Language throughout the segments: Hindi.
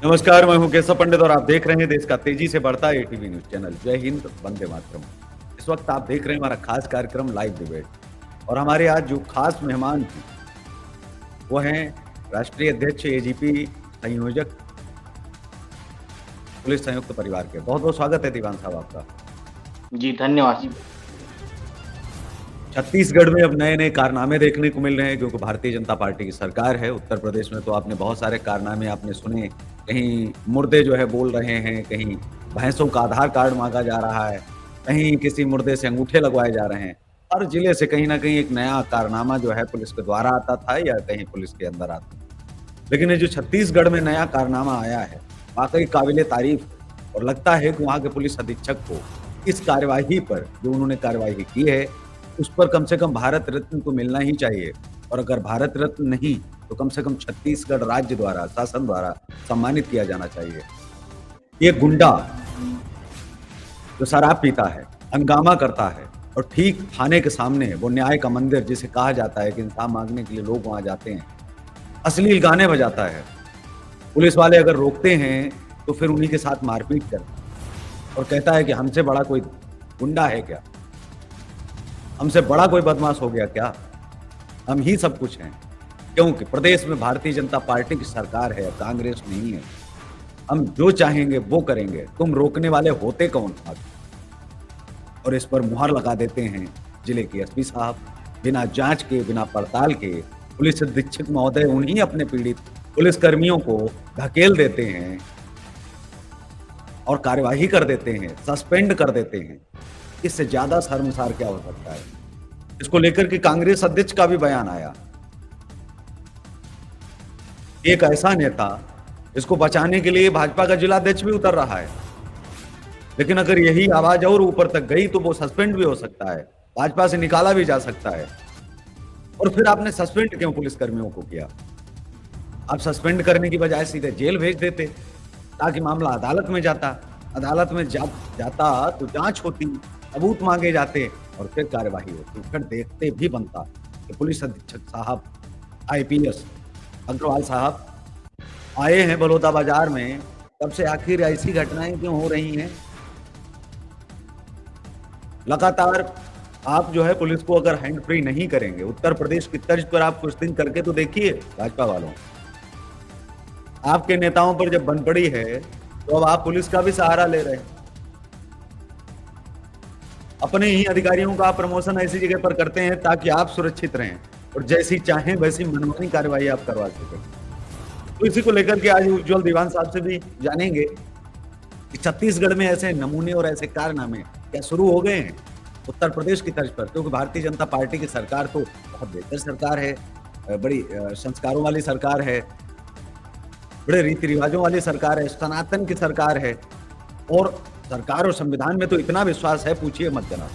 नमस्कार, मैं हूं केशव पंडित और आप देख रहे हैं देश का तेजी से बढ़ता एटीवी न्यूज चैनल। जय हिंद, वंदे मातरम। इस वक्त आप देख रहे हैं हमारा खास कार्यक्रम लाइव डिबेट और हमारे आज जो खास मेहमान हैं वो हैं राष्ट्रीय अध्यक्ष, एजीपी, संयोजक, पुलिस संयुक्त परिवार के। बहुत बहुत स्वागत है दीवान साहब आपका। जी धन्यवाद। छत्तीसगढ़ में अब नए नए कारनामे देखने को मिल रहे हैं क्योंकि भारतीय जनता पार्टी की सरकार है। उत्तर प्रदेश में तो आपने बहुत सारे कारनामे आपने सुने, कहीं मुर्दे जो है बोल रहे हैं, कहीं भैंसों का आधार कार्ड मांगा जा रहा है, कहीं किसी मुर्दे से अंगूठे लगवाए जा रहे हैं। हर जिले से कहीं ना कहीं एक नया कारनामा जो है पुलिस के द्वारा आता था या कहीं पुलिस के अंदर आता था। लेकिन ये जो छत्तीसगढ़ में नया कारनामा आया है वाकई काबिले तारीफ है और लगता है कि वहाँ के पुलिस अधीक्षक को इस कार्यवाही पर जो उन्होंने कार्यवाही की है उस पर कम से कम भारत रत्न तो मिलना ही चाहिए, और अगर भारत रत्न नहीं तो कम से कम छत्तीसगढ़ राज्य द्वारा, शासन द्वारा सम्मानित किया जाना चाहिए। ये गुंडा जो शराब पीता है, हंगामा करता है और ठीक थाने के सामने वो न्याय का मंदिर जिसे कहा जाता है कि इंसाफ मांगने के लिए लोग वहां जाते हैं, अश्लील गाने बजाता है। पुलिस वाले अगर रोकते हैं तो फिर उन्हीं के साथ मारपीट करता है और कहता है कि हमसे बड़ा कोई गुंडा है क्या, हमसे बड़ा कोई बदमाश हो गया क्या, हम ही सब कुछ हैं। क्योंकि प्रदेश में भारतीय जनता पार्टी की सरकार है, कांग्रेस नहीं है। हम जो चाहेंगे वो करेंगे, तुम रोकने वाले होते कौन? और इस पर मुहर लगा देते हैं जिले के एसपी साहब, बिना जांच के, बिना पड़ताल के। पुलिस अधीक्षक महोदय उन्हीं अपने पीड़ित पुलिस कर्मियों को धकेल देते हैं और कार्यवाही कर देते हैं, सस्पेंड कर देते हैं। इससे ज्यादा शर्मसार क्या हो सकता है? इसको लेकर के कांग्रेस अध्यक्ष का भी बयान आया। एक ऐसा नेता, इसको बचाने के लिए भाजपा का जिलाध्यक्ष भी उतर रहा है, लेकिन अगर यही आवाज और ऊपर तक गई तो वो सस्पेंड भी हो सकता है, भाजपा से निकाला भी जा सकता है। और फिर आपने सस्पेंड क्यों पुलिस कर्मियों को किया? आप सस्पेंड करने की बजाय सीधे जेल भेज देते ताकि मामला अदालत में जाता। अदालत में जाता तो जांच होती, सबूत मांगे जाते और फिर कार्यवाही होती। फिर देखते भी बनता कि पुलिस अधीक्षक साहब, आईपीएस अग्रवाल साहब आए हैं बलौदा बाजार में, तब से आखिर ऐसी घटनाएं क्यों हो रही हैं? लगातार आप जो है पुलिस को अगर हैंड फ्री नहीं करेंगे, उत्तर प्रदेश की तर्ज पर आप कुछ दिन करके तो देखिए। भाजपा वालों, आपके नेताओं पर जब बन पड़ी है तो अब आप पुलिस का भी सहारा ले रहे हैं। अपने ही अधिकारियों का प्रमोशन ऐसी जगह पर करते हैं ताकि आप सुरक्षित रहें और जैसी चाहें वैसी मनमानी कार्रवाई आप करवा सकें। तो इसी को लेकर के आज उज्जवल दीवान साहब से भी जानेंगे कि छत्तीसगढ़ में ऐसे नमूने और ऐसे कारनामे क्या शुरू हो गए हैं उत्तर प्रदेश की तर्ज पर, क्योंकि भारतीय जनता पार्टी की सरकार तो बहुत बेहतर सरकार है, बड़ी संस्कारों वाली सरकार है, बड़े रीति रिवाजों वाली सरकार है, सनातन की सरकार है और सरकार और संविधान में तो इतना विश्वास है, पूछिए मत जनाब।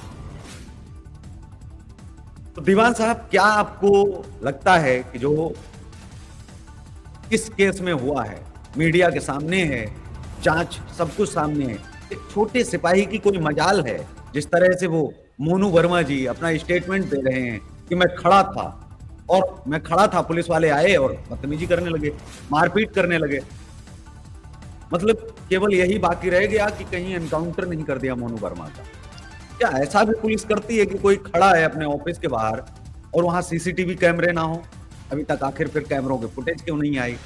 तो दीवान साहब, क्या आपको लगता है कि जो इस केस में हुआ है, मीडिया के सामने है, जांच सब कुछ सामने है, एक छोटे सिपाही की कोई मजाल है? जिस तरह से वो मोनू वर्मा जी अपना स्टेटमेंट दे रहे हैं कि मैं खड़ा था, पुलिस वाले आए और बदतमीजी करने लगे, मारपीट करने लगे। मतलब केवल यही बाकी रह गया कि कहीं एनकाउंटर नहीं कर दिया मोनू वर्मा का। क्या ऐसा भी पुलिस करती है कि कोई खड़ा है अपने ऑफिस के बाहर और वहां सीसीटीवी कैमरे ना हो? अभी तक आखिर फिर कैमरों के फुटेज क्यों नहीं आई?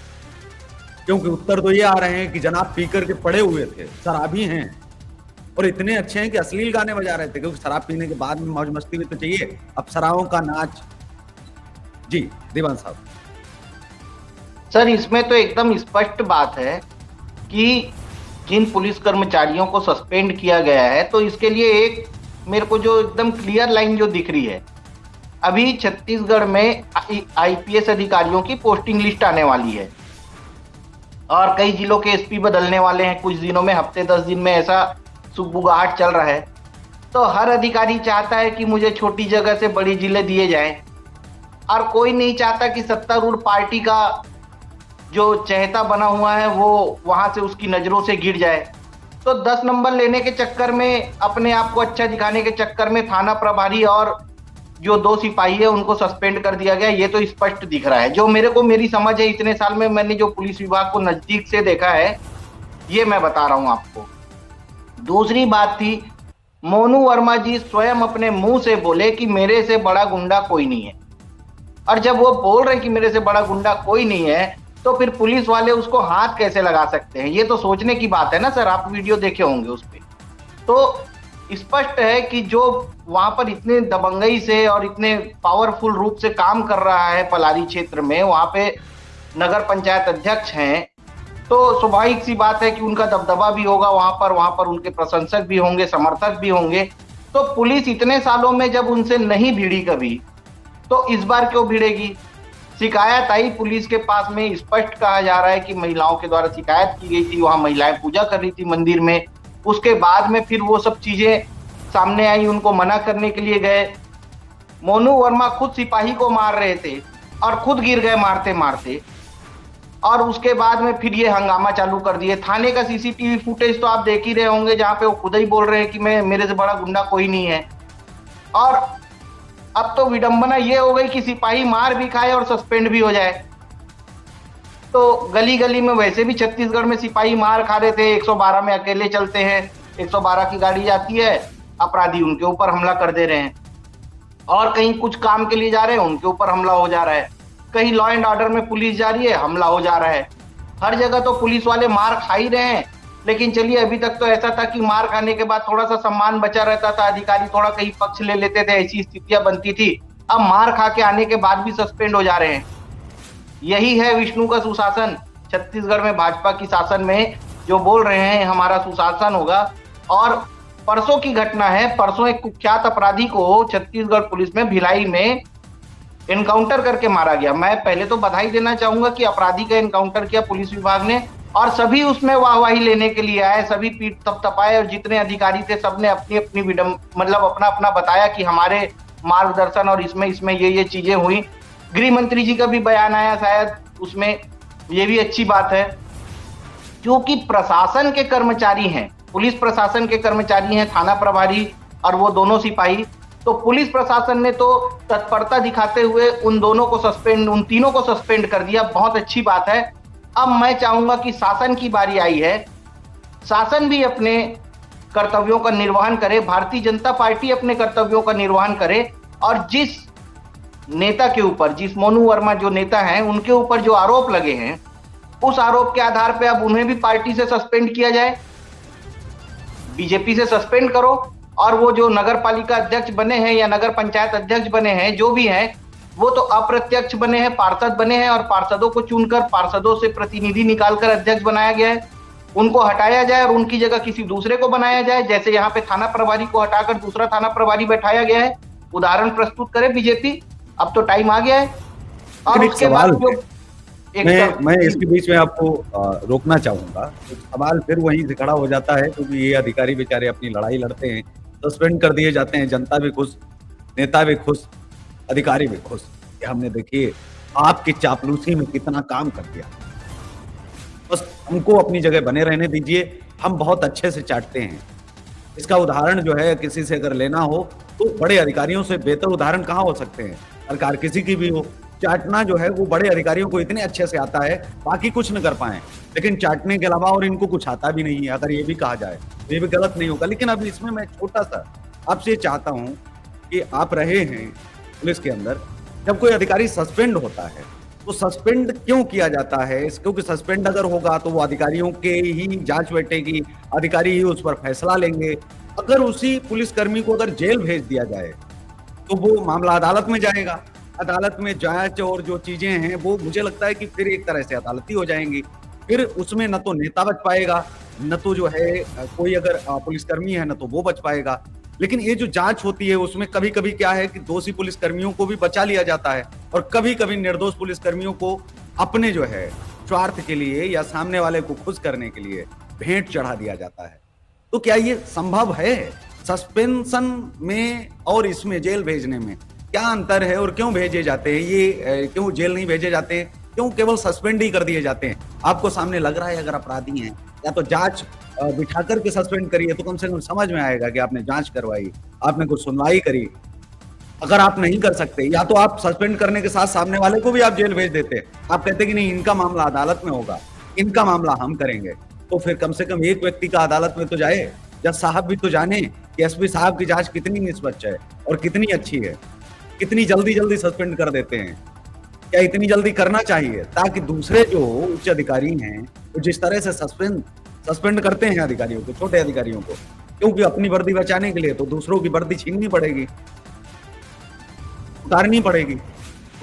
क्योंकि उत्तर तो ये आ रहे हैं कि जनाब पीकर के पड़े हुए थे, शराबी हैं और इतने अच्छे हैं कि अश्लील गाने बजा रहे थे, क्योंकि शराब पीने के बाद में मौज मस्ती भी तो चाहिए, अप्सराओं का नाच। जी दीवान साहब। सर, इसमें तो एकदम स्पष्ट बात है कि जिन पुलिस कर्मचारियों को सस्पेंड किया गया है तो इसके लिए एक मेरे को जो एकदम क्लियर लाइन जो दिख रही है, अभी छत्तीसगढ़ में आईपीएस अधिकारियों की पोस्टिंग लिस्ट आने वाली है और कई जिलों के एसपी बदलने वाले हैं कुछ दिनों में, हफ्ते 10 दिन में, ऐसा सुगबुगाहट चल रहा है। तो हर अधिकारी चाहता है कि मुझे छोटी जगह से बड़ी जिले दिए जाएं और कोई नहीं चाहता कि सत्तारूढ़ पार्टी का जो चहेता बना हुआ है वो वहां से उसकी नजरों से गिर जाए। तो 10 नंबर लेने के चक्कर में, अपने आप को अच्छा दिखाने के चक्कर में थाना प्रभारी और जो 2 सिपाही है उनको सस्पेंड कर दिया गया, ये तो स्पष्ट दिख रहा है। जो मेरे को मेरी समझ है, इतने साल में मैंने जो पुलिस विभाग को नजदीक से देखा है, ये मैं बता रहा हूं आपको। दूसरी बात थी, मोनू वर्मा जी स्वयं अपने मुंह से बोले कि मेरे से बड़ा गुंडा कोई नहीं है। और जब वो बोल रहे कि मेरे से बड़ा गुंडा कोई नहीं है, तो फिर पुलिस वाले उसको हाथ कैसे लगा सकते हैं? ये तो सोचने की बात है ना सर, आप वीडियो देखे होंगे उस पर। तो स्पष्ट है कि जो वहां पर इतने दबंगई से और इतने पावरफुल रूप से काम कर रहा है पलारी क्षेत्र में, वहां पे नगर पंचायत अध्यक्ष हैं, तो स्वाभाविक सी बात है कि उनका दबदबा भी होगा वहां पर उनके प्रशंसक भी होंगे, समर्थक भी होंगे। तो पुलिस इतने सालों में जब उनसे नहीं भिड़ी कभी, तो इस बार क्यों भिड़ेगी? शिकायत आई पुलिस के पास में, स्पष्ट कहा जा रहा है कि महिलाओं के द्वारा शिकायत की गई थी, वहां महिलाएं पूजा कर रही थी मंदिर में। उसके बाद में फिर वो सब चीजें सामने आई, उनको मना करने के लिए गए। मोनू वर्मा खुद सिपाही को मार रहे थे और खुद गिर गए मारते मारते, और उसके बाद में फिर ये हंगामा चालू कर दिए। थाने का सीसीटीवी फुटेज तो आप देख ही रहे होंगे, जहां पे वो खुद ही बोल रहे हैं कि मैं, मेरे से बड़ा गुंडा कोई नहीं है। और अब तो विडंबना ये हो गई कि सिपाही मार भी खाए और सस्पेंड भी हो जाए। तो गली गली में वैसे भी छत्तीसगढ़ में सिपाही मार खा रहे थे, 112 में अकेले चलते हैं, 112 की गाड़ी जाती है, अपराधी उनके ऊपर हमला कर दे रहे हैं, और कहीं कुछ काम के लिए जा रहे हैं उनके ऊपर हमला हो जा रहा है, कहीं लॉ एंड ऑर्डर में पुलिस जा रही है हमला हो जा रहा है। हर जगह तो पुलिस वाले मार खा ही रहे हैं। लेकिन चलिए, अभी तक तो ऐसा था कि मार खाने के बाद थोड़ा सा सम्मान बचा रहता था, अधिकारी थोड़ा कहीं पक्ष ले लेते थे, ऐसी स्थितियां बनती थी। अब मार खा के आने के बाद भी सस्पेंड हो जा रहे हैं। यही है विष्णु का सुशासन छत्तीसगढ़ में, भाजपा की शासन में। जो बोल रहे हैं हमारा सुशासन होगा, और परसों की घटना है, परसों एक कुख्यात अपराधी को छत्तीसगढ़ पुलिस में भिलाई में एनकाउंटर करके मारा गया। मैं पहले तो बधाई देना चाहूंगा कि अपराधी का एनकाउंटर किया पुलिस विभाग ने, और सभी उसमें वाहवाही लेने के लिए आए, सभी पीठ थपथपाए, और जितने अधिकारी थे सबने अपनी अपनी मतलब अपना अपना बताया कि हमारे मार्गदर्शन और इसमें ये चीजें हुई। गृह मंत्री जी का भी बयान आया शायद उसमें, ये भी अच्छी बात है। क्योंकि प्रशासन के कर्मचारी हैं, पुलिस प्रशासन के कर्मचारी हैं, थाना प्रभारी और वो दोनों सिपाही, तो पुलिस प्रशासन ने तो तत्परता दिखाते हुए उन दोनों को सस्पेंड, उन तीनों को सस्पेंड कर दिया, बहुत अच्छी बात है। अब मैं चाहूंगा कि शासन की बारी आई है, शासन भी अपने कर्तव्यों का निर्वहन करे, भारतीय जनता पार्टी अपने कर्तव्यों का निर्वहन करे, और जिस नेता के ऊपर, जिस मोनू वर्मा जो नेता हैं, उनके ऊपर जो आरोप लगे हैं, उस आरोप के आधार पे अब उन्हें भी पार्टी से सस्पेंड किया जाए, बीजेपी से सस्पेंड करो, और वो जो नगर पालिका अध्यक्ष बने हैं या नगर पंचायत अध्यक्ष बने हैं, जो भी हैं, वो तो अप्रत्यक्ष बने हैं, पार्षद बने हैं, और पार्षदों को चुनकर, पार्षदों से प्रतिनिधि निकालकर अध्यक्ष बनाया गया है। उनको हटाया जाए और उनकी जगह किसी दूसरे को बनाया जाए, जैसे यहाँ पे थाना प्रभारी को हटाकर दूसरा थाना प्रभारी बैठाया गया है। उदाहरण प्रस्तुत करे बीजेपी, अब तो टाइम आ गया है। और उसके बाद जो मैं इसके बीच में आपको रोकना चाहूंगा। तो सवाल फिर वहीं से खड़ा हो जाता है, क्योंकि ये अधिकारी बेचारे अपनी लड़ाई लड़ते हैं, सस्पेंड कर दिए जाते हैं, जनता भी खुश, नेता भी खुश, अधिकारी भी खुश। हमने देखिए आपकी चापलूसी में कितना काम कर दिया। बस हमको अपनी जगह बने रहने दीजिए, हम बहुत अच्छे से चाटते हैं। इसका उदाहरण जो है किसी से अगर लेना हो तो बड़े अधिकारियों से बेहतर उदाहरण कहाँ हो सकते हैं? सरकार किसी की भी हो, चाटना जो है वो बड़े अधिकारियों को इतने अच्छे से आता है, बाकी कुछ न कर पाए, लेकिन चाटने के अलावा और इनको कुछ आता भी नहीं है। अगर ये भी कहा जाए तो ये भी गलत नहीं होगा। लेकिन अब इसमें मैं छोटा सा आपसे चाहता हूं कि आप रहे हैं पुलिस के अंदर, जब कोई अधिकारी सस्पेंड होता है तो सस्पेंड क्यों किया जाता है? क्योंकि सस्पेंड अगर होगा तो वो अधिकारियों के ही जांच बैठेगी, अधिकारी ही उस पर फैसला लेंगे। अगर उसी पुलिसकर्मी को अगर जेल भेज दिया जाए तो वो मामला अदालत में जाएगा, अदालत में जांच और जो चीजें हैं वो मुझे लगता है कि फिर एक तरह से अदालती हो जाएंगी। फिर उसमें न तो नेता बच पाएगा, न तो जो है कोई अगर पुलिसकर्मी है न तो वो बच पाएगा। लेकिन ये जो जांच होती है उसमें कभी कभी क्या है कि दोषी पुलिसकर्मियों को भी बचा लिया जाता है, और कभी कभी निर्दोष पुलिसकर्मियों को अपने जो है स्वार्थ के लिए या सामने वाले को खुश करने के लिए भेंट चढ़ा दिया जाता है। तो क्या ये संभव है? सस्पेंशन में और इसमें जेल भेजने में क्या अंतर है, और क्यों भेजे जाते हैं ये, क्यों जेल नहीं भेजे जाते हैं, क्यों केवल सस्पेंड ही कर दिए जाते हैं? आपको सामने लग रहा है अगर अपराधी हैं, या तो जांच बिठा करके सस्पेंड करिए, तो कम से कम समझ में आएगा कि आपने जांच करवाई, आपने कुछ सुनवाई करी। अगर आप नहीं कर सकते, या तो आप सस्पेंड करने के साथ सामने वाले को भी आप जेल भेज देते, आप कहते कि नहीं इनका मामला अदालत में होगा, इनका मामला हम करेंगे, तो फिर कम से कम एक व्यक्ति का अदालत में तो जाए, जज साहब भी तो जाने कि एसपी साहब की जांच कितनी निष्पक्ष है और कितनी अच्छी है, कितनी जल्दी जल्दी सस्पेंड कर देते हैं, क्या इतनी जल्दी करना चाहिए, ताकि दूसरे जो उच्च अधिकारी हैं वो जिस तरह से सस्पेंड करते हैं अधिकारियों को, छोटे अधिकारियों को, क्योंकि अपनी वर्दी बचाने के लिए तो दूसरों की वर्दी छीननी पड़ेगी, उतारनी पड़ेगी,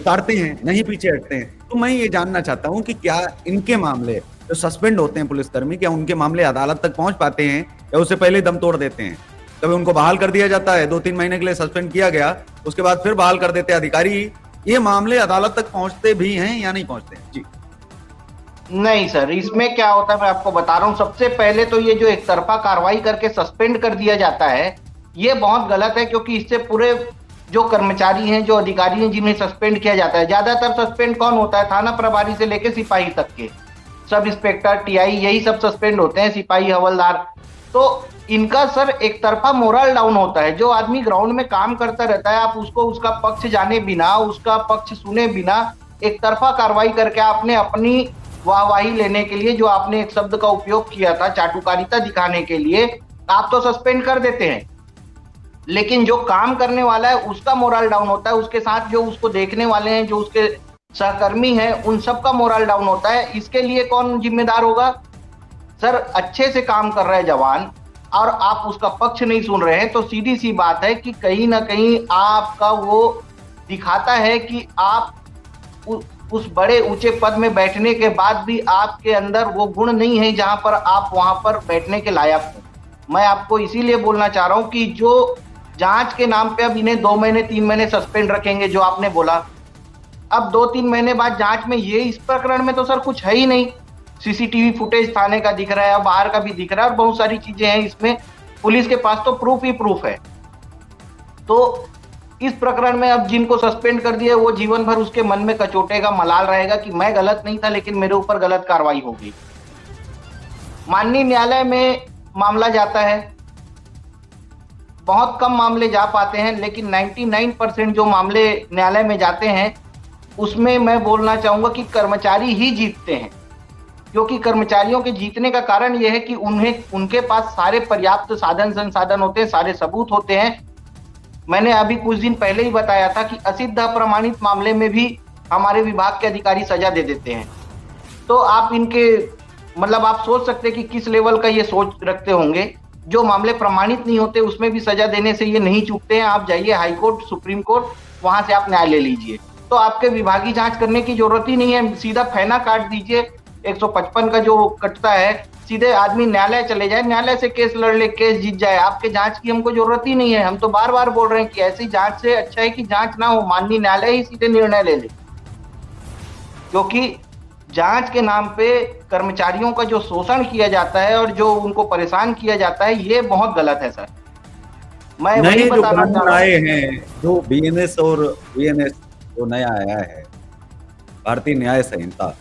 उतारते हैं, नहीं पीछे हटते हैं। तो मैं ये जानना चाहता हूं कि क्या इनके मामले जो सस्पेंड होते हैं पुलिसकर्मी, क्या उनके मामले अदालत तक पहुंच पाते हैं या उससे पहले दम तोड़ देते हैं? कभी उनको बहाल कर दिया जाता है, 2-3 महीने के लिए सस्पेंड किया गया, उसके बाद फिर बहाल कर देते हैं अधिकारी। ये मामले अदालत तक पहुंचते भी हैं या नहीं पहुंचते? जी नहीं सर, इसमें क्या होता है मैं आपको बता रहा हूँ। सबसे पहले तो ये जो एक तरफा कार्रवाई करके सस्पेंड कर दिया जाता है, ये बहुत गलत है, क्योंकि इससे पूरे जो कर्मचारी हैं, जो अधिकारी हैं, जिन्हें सस्पेंड किया जाता है, ज्यादातर सस्पेंड कौन होता है? थाना प्रभारी से लेके सिपाही तक के, सब इंस्पेक्टर, टीआई, यही सब सस्पेंड होते हैं, सिपाही, हवलदार। तो इनका सर एक तरफा मोरल डाउन होता है। जो आदमी ग्राउंड में काम करता रहता है, आप उसको उसका पक्ष जाने बिना, उसका पक्ष सुने बिना एक तरफा कार्रवाई करके आपने अपनी वाहवाही लेने के लिए, जो आपने एक शब्द का उपयोग किया था, चाटुकारिता दिखाने के लिए, आप तो सस्पेंड कर देते हैं। लेकिन जो काम करने वाला है उसका मोरल डाउन होता है, उसके साथ जो उसको देखने वाले हैं, जो उसके सहकर्मी हैं, उन सबका मोरल डाउन होता है। इसके लिए कौन जिम्मेदार होगा? सर, अच्छे से काम कर रहे जवान और आप उसका पक्ष नहीं सुन रहे हैं, तो सीधी सी बात है कि कहीं ना कहीं आपका वो दिखाता है कि आप उस बड़े ऊंचे पद में बैठने के बाद भी आपके अंदर वो गुण नहीं है जहां पर आप वहां पर बैठने के लायक हो। मैं आपको इसीलिए बोलना चाह रहा हूं कि जो जांच के नाम पे अब इन्हें 2 महीने 3 महीने सस्पेंड रखेंगे, जो आपने बोला, अब 2-3 महीने बाद जांच में ये इस प्रकरण में तो सर कुछ है ही नहीं। सीसीटीवी फुटेज थाने का दिख रहा है, बाहर का भी दिख रहा है, और बहुत सारी चीजें हैं इसमें, पुलिस के पास तो प्रूफ ही प्रूफ है। तो इस प्रकरण में अब जिनको सस्पेंड कर दिया, वो जीवन भर उसके मन में कचोटेगा, मलाल रहेगा कि मैं गलत नहीं था, लेकिन मेरे ऊपर गलत कार्रवाई हो गई। माननीय न्यायालय में मामला जाता है, बहुत कम मामले जा पाते हैं, लेकिन 99% जो मामले न्यायालय में जाते हैं उसमें मैं बोलना चाहूंगा कि कर्मचारी ही जीतते हैं। क्योंकि कर्मचारियों के जीतने का कारण यह है कि उनके पास सारे पर्याप्त साधन संसाधन होते हैं, सारे सबूत होते हैं। मैंने अभी कुछ दिन पहले ही बताया था कि असिद्ध अप्रमाणित मामले में भी हमारे विभाग के अधिकारी सजा दे देते हैं। तो आप इनके मतलब आप सोच सकते हैं कि किस लेवल का ये सोच रखते होंगे। जो मामले प्रमाणित नहीं होते उसमें भी सजा देने से ये नहीं चूकते हैं। आप जाइए हाई कोर्ट, सुप्रीम कोर्ट, वहां से आप न्याय ले लीजिए, तो आपके विभागीय जांच करने की जरूरत ही नहीं है। सीधा फैना काट दीजिए, 155 का जो कटता है, सीधे आदमी न्यायालय चले जाए, न्यायालय से केस लड़ ले, केस जीत जाए। आपके जांच की हमको जरूरत ही नहीं है। हम तो बार बार बोल रहे हैं कि ऐसी जांच से अच्छा है कि जांच ना हो, माननीय न्यायालय ही सीधे निर्णय ले ले। क्योंकि जांच के नाम पे कर्मचारियों का जो शोषण किया जाता है और जो उनको परेशान किया जाता है, ये बहुत गलत है सर। मैं वही नए जो बताना चाह कानून रहा आए हूँ। हैं, जो बीएनएस और वीएनएस जो नया आया है, भारतीय न्याय संहिता,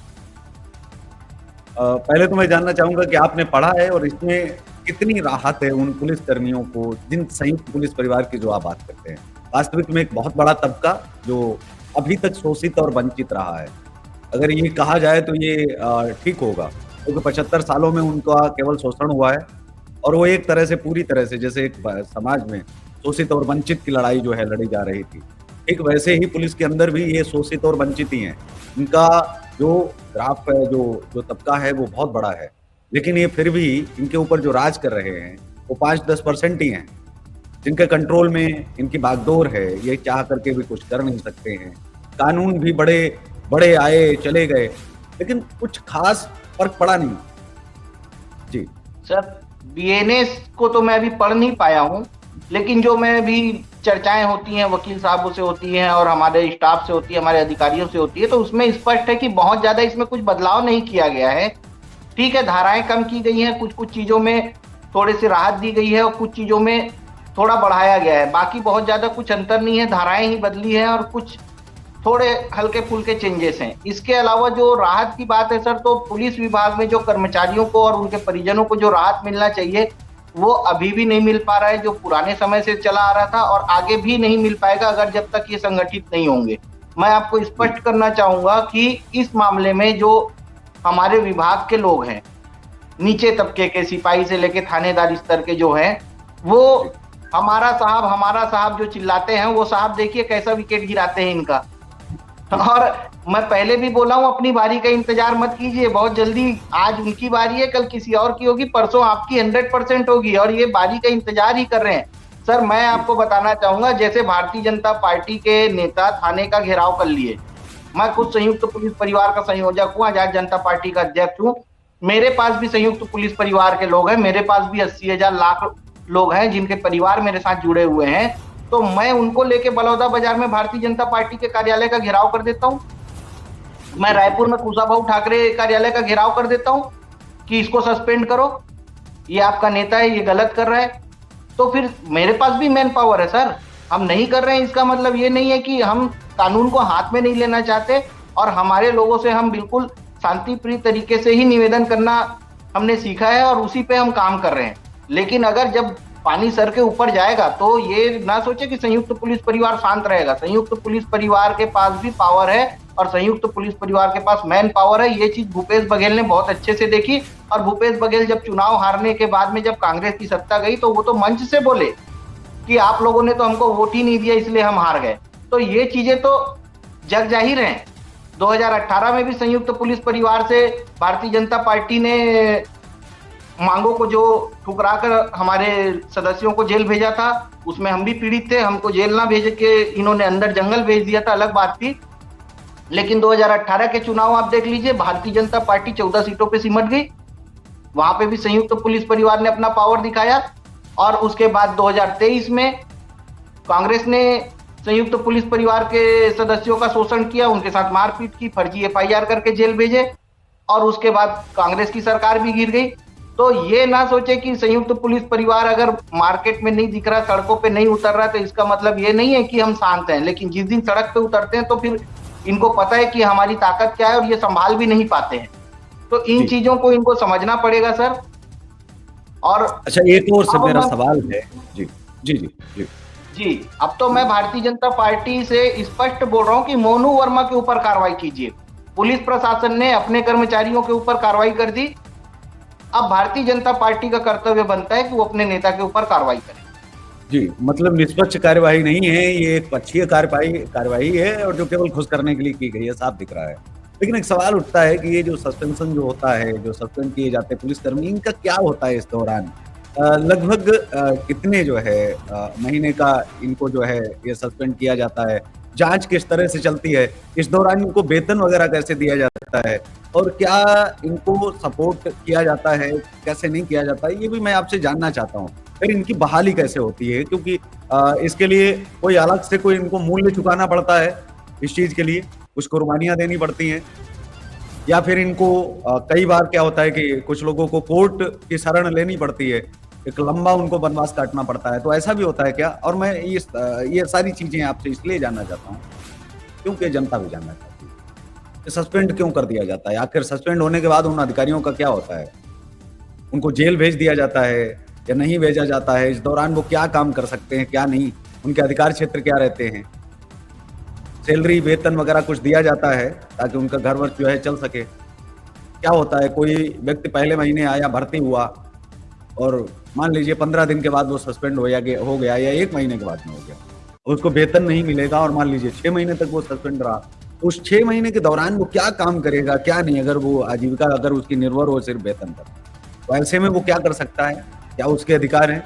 पहले तो मैं जानना चाहूंगा कि आपने पढ़ा है और इसमें कितनी राहत है उन पुलिस कर्मियों को, जिन संयुक्त पुलिस परिवार की जो आप बात करते हैं। वास्तविक में एक बहुत बड़ा तबका जो अभी तक शोषित और वंचित रहा है, अगर ये कहा जाए तो ये ठीक होगा, क्योंकि 75 सालों में उनका केवल शोषण हुआ है और वो एक तरह से, पूरी तरह से, जैसे एक समाज में शोषित और वंचित की लड़ाई जो है लड़ी जा रही थी, एक वैसे ही पुलिस के अंदर भी ये शोषित और वंचित ही हैं। इनका जो ग्राफ है, जो तबका है, वो बहुत बड़ा है, लेकिन ये फिर भी इनके ऊपर जो राज कर रहे हैं वो 5-10% ही हैं, जिनके कंट्रोल में इनकी बागडोर है। ये चाह करके भी कुछ कर नहीं सकते हैं। कानून भी बड़े बड़े आए चले गए, लेकिन कुछ खास फर्क पड़ा नहीं। जी सर, बीएनएस को तो मैं अभी पढ़ नहीं पाया हूँ, लेकिन जो मैं भी चर्चाएं होती हैं वकील साहबों से होती हैं और हमारे स्टाफ से होती है, हमारे अधिकारियों से होती है, तो उसमें स्पष्ट है कि बहुत ज्यादा इसमें कुछ बदलाव नहीं किया गया है। ठीक है, धाराएं कम की गई हैं, कुछ कुछ चीजों में थोड़ी सी राहत दी गई है और कुछ चीजों में थोड़ा बढ़ाया गया है। बाकी बहुत ज्यादा कुछ अंतर नहीं है, धाराएं ही बदली हैं और कुछ थोड़े हल्के फुल्के चेंजेस हैं। इसके अलावा जो राहत की बात है सर, तो पुलिस विभाग में जो कर्मचारियों को और उनके परिजनों को जो राहत मिलना चाहिए, वो अभी भी नहीं मिल पा रहा है, जो पुराने समय से चला आ रहा था, और आगे भी नहीं मिल पाएगा अगर जब तक ये संगठित नहीं होंगे। मैं आपको स्पष्ट करना चाहूंगा कि इस मामले में जो हमारे विभाग के लोग हैं, नीचे तबके के सिपाही से लेके थानेदार स्तर के जो हैं, वो हमारा साहब जो चिल्लाते हैं, वो साहब देखिए कैसा विकेट गिराते हैं इनका। और मैं पहले भी बोला हूं, अपनी बारी का इंतजार मत कीजिए, बहुत जल्दी आज उनकी बारी है, कल किसी और की होगी, परसों आपकी 100% होगी, और ये बारी का इंतजार ही कर रहे हैं। सर, मैं आपको बताना चाहूंगा, जैसे भारतीय जनता पार्टी के नेता थाने का घेराव कर लिए, मैं खुद संयुक्त पुलिस परिवार का संयोजक हूँ, आजाद जनता पार्टी का अध्यक्ष हूँ, मेरे पास भी संयुक्त पुलिस परिवार के लोग हैं, मेरे पास भी 80,000 लाख लोग हैं जिनके परिवार मेरे साथ जुड़े हुए हैं। तो मैं उनको लेके बलौदा बाजार में भारतीय जनता पार्टी के कार्यालय का घेराव कर देता हूं, मैं रायपुर में कुशाभाऊ ठाकरे कार्यालय का घेराव कर देता हूं कि इसको सस्पेंड करो, ये आपका नेता है, ये गलत कर रहा है। तो फिर मेरे पास भी मैन पावर है सर, हम नहीं कर रहे हैं इसका मतलब ये नहीं है कि हम कानून को हाथ में नहीं लेना चाहते, और हमारे लोगों से हम बिल्कुल शांतिप्रिय तरीके से ही निवेदन करना हमने सीखा है और उसी पे हम काम कर रहे हैं। लेकिन अगर जब पानी सर के ऊपर जाएगा तो ये ना सोचे कि संयुक्त पुलिस परिवार शांत रहेगा। संयुक्त पुलिस परिवार के पास भी पावर है और संयुक्त पुलिस परिवार के पास मैन पावर है। ये चीज भूपेश बघेल ने बहुत अच्छे से देखी, और भूपेश बघेल जब चुनाव हारने के बाद में जब कांग्रेस की सत्ता गई तो वो तो मंच से बोले कि आप लोगों ने तो हमको वोट ही नहीं दिया इसलिए हम हार गए। तो ये चीजें तो जग जाहिर हैं। 2018 में भी संयुक्त पुलिस परिवार से भारतीय जनता पार्टी ने मांगों को जो ठुकराकर हमारे सदस्यों को जेल भेजा था, उसमें हम भी पीड़ित थे, हमको जेल ना भेज के इन्होंने अंदर जंगल भेज दिया था, अलग बात थी। लेकिन 2018 के चुनाव आप देख लीजिए, भारतीय जनता पार्टी 14 सीटों पे सिमट गई, वहां पे भी संयुक्त पुलिस परिवार ने अपना पावर दिखाया। और उसके बाद 2023 में कांग्रेस ने संयुक्त पुलिस परिवार के सदस्यों का शोषण किया, उनके साथ मारपीट की, फर्जी FIR करके जेल भेजे, और उसके बाद कांग्रेस की सरकार भी गिर गई। तो ये ना सोचे कि संयुक्त पुलिस परिवार अगर मार्केट में नहीं दिख रहा, सड़कों पे नहीं उतर रहा, तो इसका मतलब ये नहीं है कि हम शांत हैं। लेकिन जिस दिन सड़क पे उतरते हैं तो फिर इनको पता है कि हमारी ताकत क्या है और ये संभाल भी नहीं पाते हैं। तो इन चीजों को इनको समझना पड़ेगा सर। और अच्छा, एक और सब मेरा सवाल है। जी जी जी जी जी, अब तो मैं भारतीय जनता पार्टी से स्पष्ट बोल रहा हूं कि मोनू वर्मा के ऊपर कार्रवाई कीजिए। पुलिस प्रशासन ने अपने कर्मचारियों के ऊपर कार्रवाई कर दी, अब भारतीय जनता पार्टी का कर्तव्य बनता है कि वो अपने नेता के ऊपर कार्रवाई करे। जी, मतलब निष्पक्ष कार्यवाही नहीं है, ये एक पक्षीय कार्यवाही है, और जो केवल खुश करने के लिए की गई है, साफ दिख रहा है। लेकिन एक सवाल उठता है कि ये जो सस्पेंशन जो होता है, जो सस्पेंड किए जाते हैं पुलिसकर्मी, इनका क्या होता है इस दौरान? लगभग कितने जो है महीने का इनको जो है ये सस्पेंड किया जाता है? जांच किस तरह से चलती है? इस दौरान इनको वेतन वगैरह कैसे दिया जाता है? और क्या इनको सपोर्ट किया जाता है, कैसे नहीं किया जाता है? ये भी मैं आपसे जानना चाहता हूँ। फिर इनकी बहाली कैसे होती है? क्योंकि इसके लिए कोई अलग से कोई इनको मूल्य चुकाना पड़ता है, इस चीज के लिए कुछ कुर्बानियां देनी पड़ती हैं, या फिर इनको कई बार क्या होता है कि कुछ लोगों को कोर्ट की शरण लेनी पड़ती है, एक लंबा उनको वनवास काटना पड़ता है, तो ऐसा भी होता है क्या? और मैं ये सारी चीजें आपसे इसलिए जानना चाहता हूँ क्योंकि जनता भी जानना चाहती है कि सस्पेंड क्यों कर दिया जाता है? आखिर सस्पेंड होने के बाद उन अधिकारियों का क्या होता है? उनको जेल भेज दिया जाता है या नहीं भेजा जाता है? इस दौरान वो क्या काम कर सकते हैं, क्या नहीं? उनके अधिकार क्षेत्र क्या रहते हैं? सैलरी, वेतन वगैरह कुछ दिया जाता है ताकि उनका घर वर जो है चल सके? क्या होता है, कोई व्यक्ति पहले महीने आया, भर्ती हुआ, और मान लीजिए 15 दिन के बाद वो सस्पेंड हो गया या 1 महीने के बाद में हो गया, उसको वेतन नहीं मिलेगा, और मान लीजिए 6 महीने तक वो सस्पेंड रहा, तो उस 6 महीने के दौरान वो क्या काम करेगा, क्या नहीं? अगर वो आजीविका अगर उसकी निर्भर हो सिर्फ वेतन पर, तो ऐसे में वो क्या कर सकता है? क्या उसके अधिकार हैं?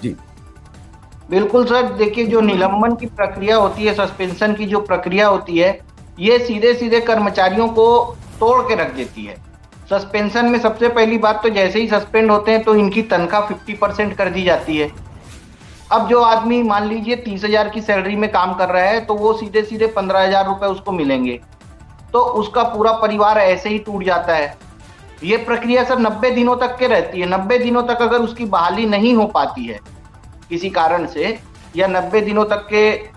जी बिल्कुल सर, देखिए जो निलंबन की प्रक्रिया होती है, सस्पेंशन की जो प्रक्रिया होती है, ये सीधे सीधे कर्मचारियों को तोड़ के रख देती है। सस्पेंशन में सबसे पहली बात तो जैसे ही सस्पेंड होते हैं तो इनकी तनख्वाह 50% कर दी जाती है। अब जो आदमी मान लीजिए 30,000 की सैलरी में काम कर रहा है, तो वो सीधे सीधे 15,000 रुपए उसको मिलेंगे, तो उसका पूरा परिवार ऐसे ही टूट जाता है। ये प्रक्रिया सर 90 दिनों तक के रहती है। 90 दिनों तक अगर उसकी बहाली नहीं हो पाती है किसी कारण से, या 90 दिनों तक के